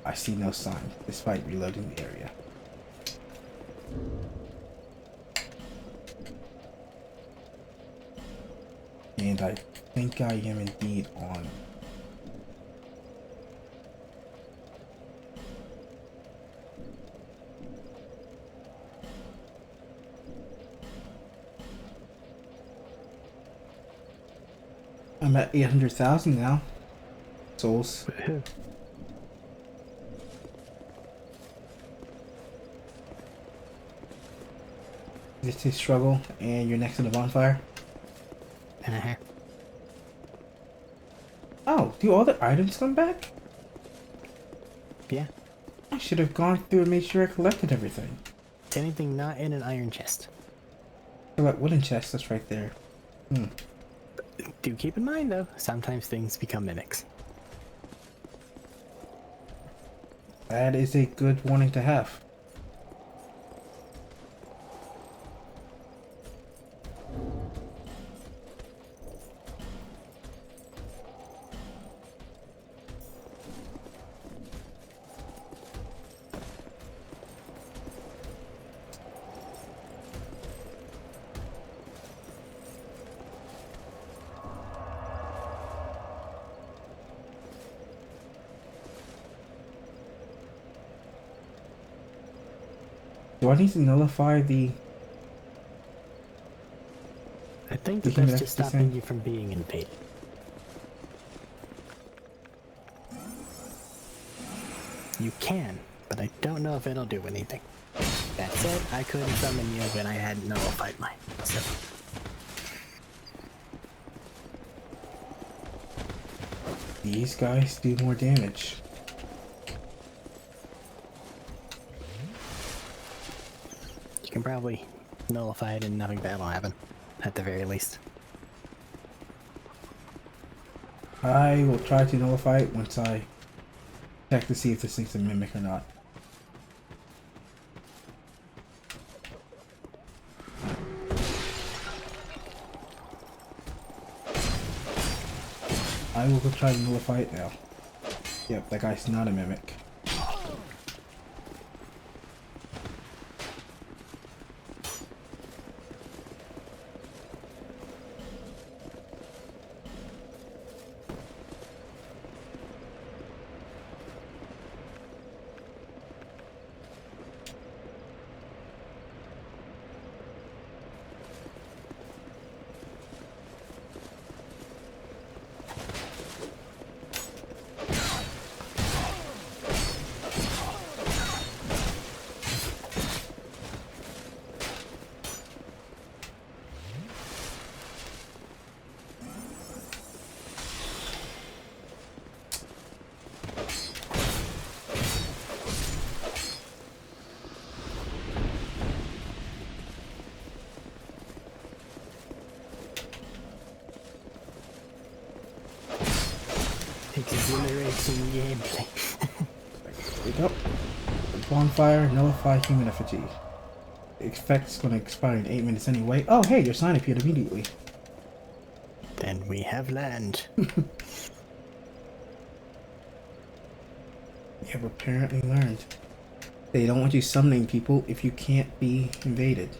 I see no sign, despite reloading the area. And I think I am indeed on. I'm at 800,000 now. Souls. Just a struggle, and you're next to the bonfire. Oh, do all the items come back? Yeah. I should have gone through and made sure I collected everything. It's anything not in an iron chest. What about wooden chest? That's right there. Do keep in mind, though, sometimes things become mimics. That is a good warning to have. Do I need to nullify the... I think You that can that's actually just stopping say- you from being invaded. You can, but I don't know if it'll do anything. That said, I couldn't summon you when I hadn't nullified mine, so... These guys do more damage. You can probably nullify it and nothing bad will happen, at the very least. I will try to nullify it once I check to see if this thing's a mimic or not. I will go try to nullify it now. Yep, that guy's not a mimic. Beyblade. Wake up. Bonfire, nullify human effigy. The effect's gonna expire in 8 minutes anyway. Oh, hey, your sign appeared immediately. Then we have land. You have apparently learned. They don't want you summoning people if you can't be invaded.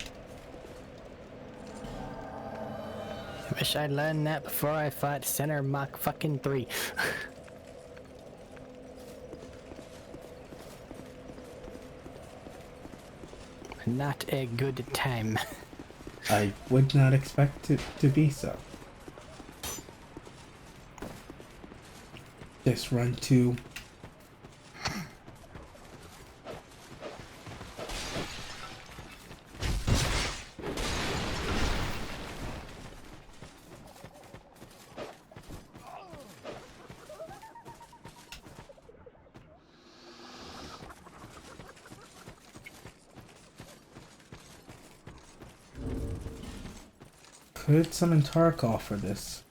I wish I'd learned that before I fought Center Mach fucking 3. Not a good time. I would not expect it to be so. Just run to... Could summon Tarkov for this.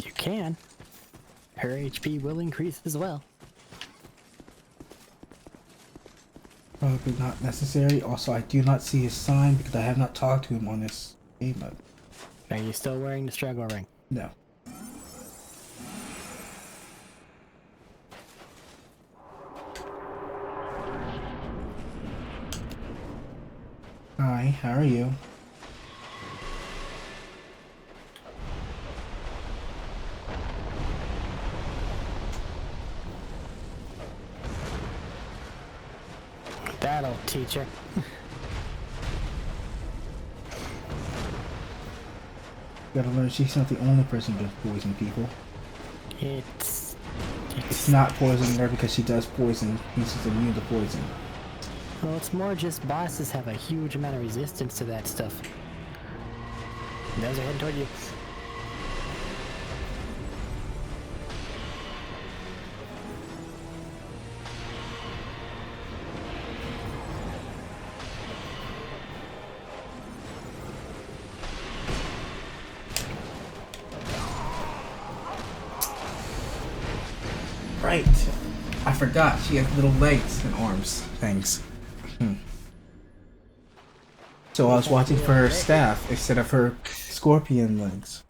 You can. Her HP will increase as well. Probably not necessary. Also, I do not see his sign because I have not talked to him on this game mode. Are you still wearing the struggle ring? No. Hi, how are you? That'll teach her. Gotta learn she's not the only person who does poison people. It's It's not poisoning her because she does poison and she's immune to poison. well, it's more just bosses have a huge amount of resistance to that stuff. Those are heading toward you. Right. I forgot she has little legs and arms things. So I was watching for her staff instead of her scorpion legs.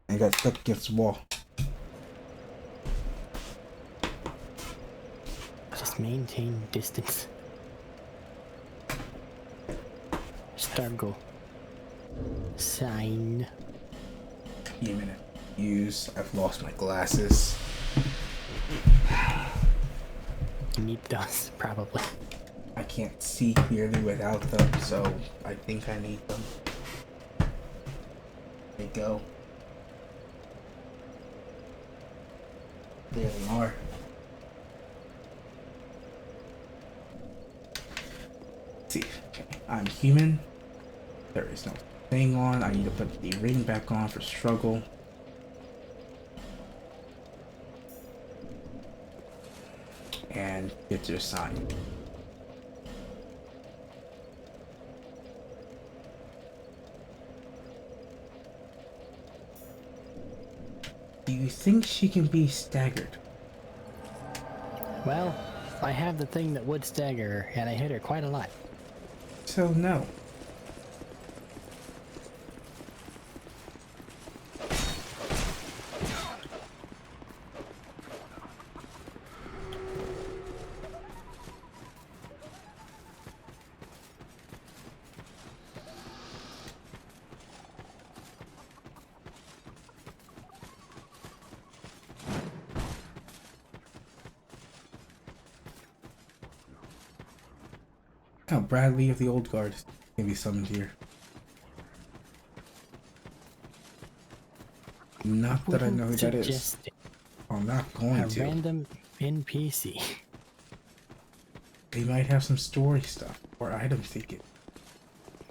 And got stuck against the wall. Just maintain distance. Struggle. Sign. Give me a minute. Use. I've lost my glasses. You need those, probably. I can't see clearly without them, so I think I need them. There you go. There they are. Let's see. Okay. I'm human. There is no thing on. I need to put the ring back on for struggle. And get your sign. Do you think she can be staggered? Well, I have the thing that would stagger her, and I hit her quite a lot. So no. Oh, Bradley of the Old Guard can be summoned here. Not that I know who that is. Just I'm not going a to. random NPC. They might have some story stuff or items they get.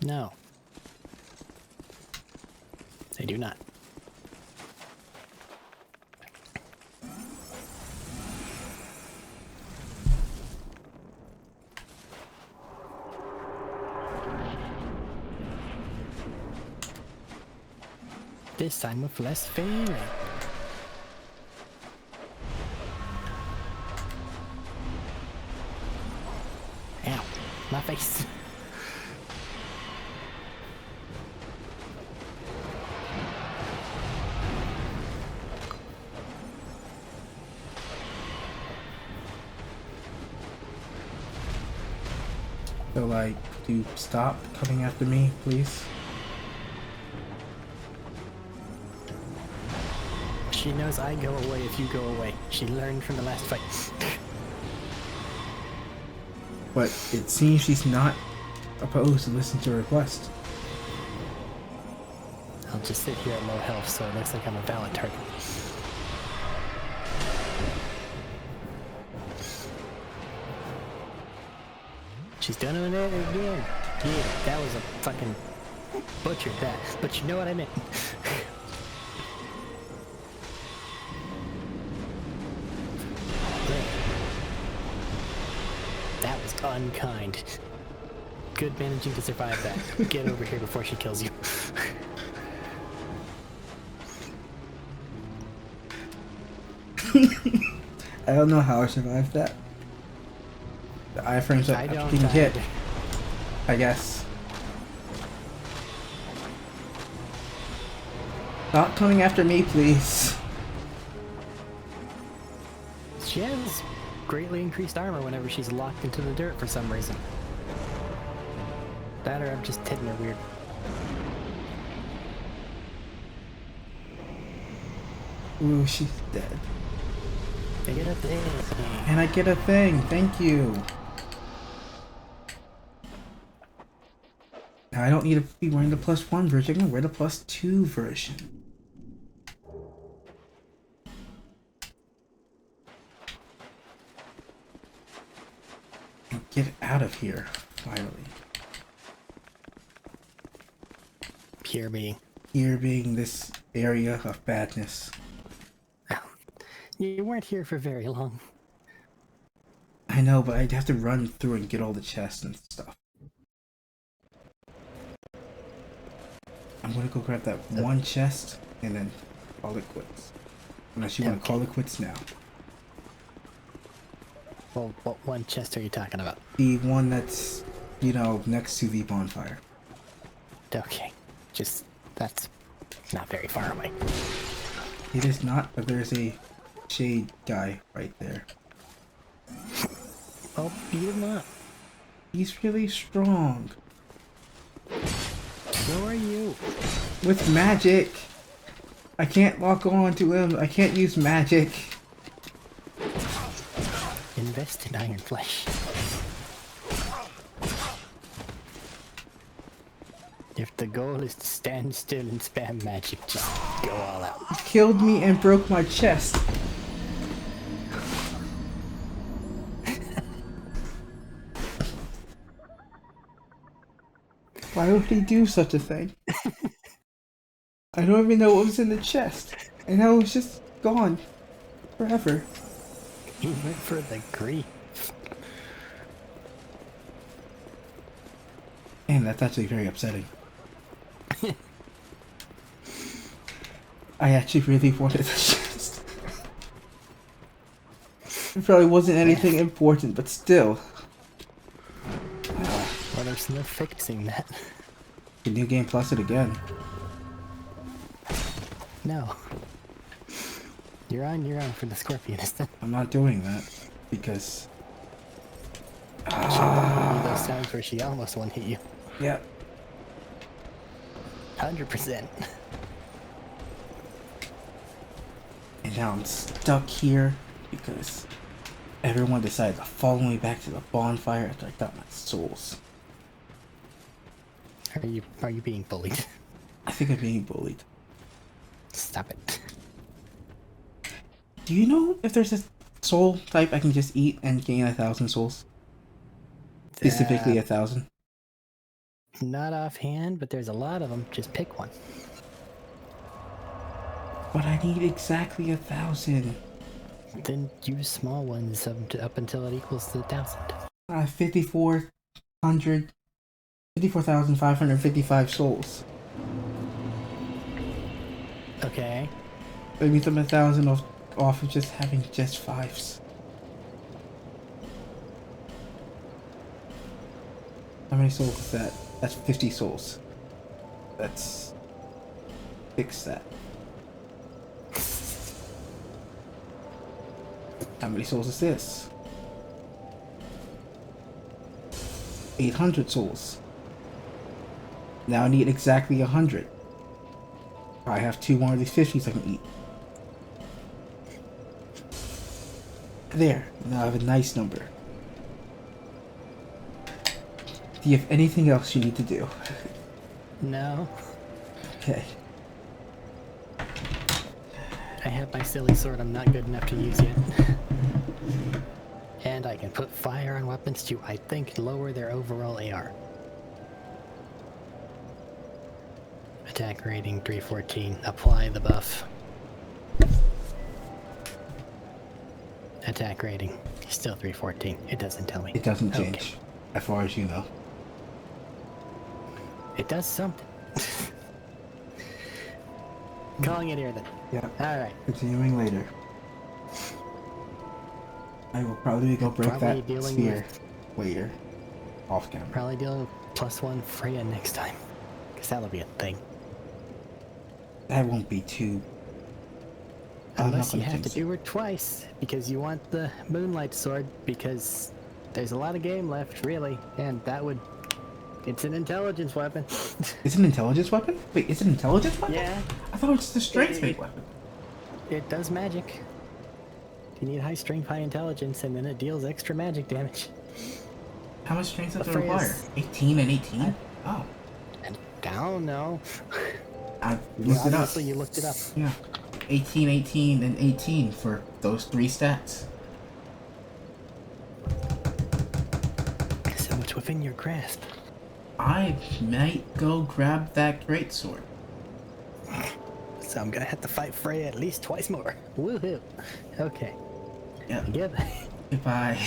No. They do not. This time with less failing. my face. So, like, do you stop coming after me, please? She knows I go away if you go away. She learned from the last fight. But it seems she's not opposed to listen to a request. I'll just sit here at low health so it looks like I'm a valid target. She's done it again. Yeah, that was a fucking butchered that. But you know what I meant. That was unkind. Good managing to survive that. Get over here before she kills you. I don't know how I survived that. The iframes I are don't getting hit, either. I guess. Stop coming after me, please. She has greatly increased armor whenever she's locked into the dirt for some reason. That or I'm just hitting her weird. Ooh, she's dead. I get a thing. And I get a thing, thank you. Now I don't need to be wearing the +1 version, I can wear the +2 version. And get out of here, finally. Here being. Here being this area of badness. You weren't here for very long. I know, but I'd have to run through and get all the chests and stuff. I'm gonna go grab that one chest and then call it quits. Unless you want to call it quits now. Well, what one chest are you talking about? The one that's, you know, next to the bonfire. Okay, that's not very far away. It is not, but there's a shade guy right there. Well, beat him up. He's really strong. So are you. With magic. I can't lock on to him. I can't use magic. Invest in Iron Flesh. If the goal is to stand still and spam magic, just go all out. He killed me and broke my chest. Why would he do such a thing? I don't even know what was in the chest. And now it's just gone. Forever. He went for the grief. And that's actually very upsetting. I actually really wanted the chest. It probably wasn't anything important, but still. Well, there's no fixing that. The new game plus it again. No. You're on for the scorpion, isn't it? I'm not doing that because. Those times where she almost one hit you. Yep. 100%. And now I'm stuck here because everyone decided to follow me back to the bonfire after I got my souls. Are you being bullied? I think I'm being bullied. Stop it. Do you know if there's a soul type I can just eat and gain 1,000 souls? Specifically 1,000? Not offhand, but there's a lot of them. Just pick one. But I need exactly 1,000. Then use small ones up until it equals to 1,000. 54,555 souls. Okay. That means I'm 1,000 off of just having just 5s. How many souls is that? That's 50 souls. Let's fix that. How many souls is this? 800 souls. Now I need exactly 100. I have 2 more of these 50s I can eat. There. Now I have a nice number. Do you have anything else you need to do? No. Okay. I have my silly sword I'm not good enough to use yet. And I can put fire on weapons to, I think, lower their overall AR. Attack rating 314. Apply the buff. Attack rating. Still 314. It doesn't tell me. It doesn't Okay. change, as far as you know. It does something. Calling it here then. Yeah. Alright. Continuing later. I will probably go break Probably that dealing sphere later. Off camera. Probably dealing with +1 Freya next time. Because that'll be a thing. That won't be too... I'm not Unless you gonna have to jinx it. do her twice, because you want the Moonlight Sword, because there's a lot of game left, really, and that would... It's an intelligence weapon. It's an intelligence weapon? Wait, it's an intelligence weapon? Yeah, I thought it was just a strength-based weapon. it does magic. You need high strength, high intelligence, and then it deals extra magic damage. How much strength does it Freya's- require? 18 and 18? Oh. And I don't know. I looked it up. Obviously, you looked it up. Yeah. 18, 18, and 18 for those 3 stats. So it's within your grasp. I might go grab that greatsword. So I'm gonna have to fight Freya at least twice more. Woohoo! Okay. Yeah. Together. Goodbye.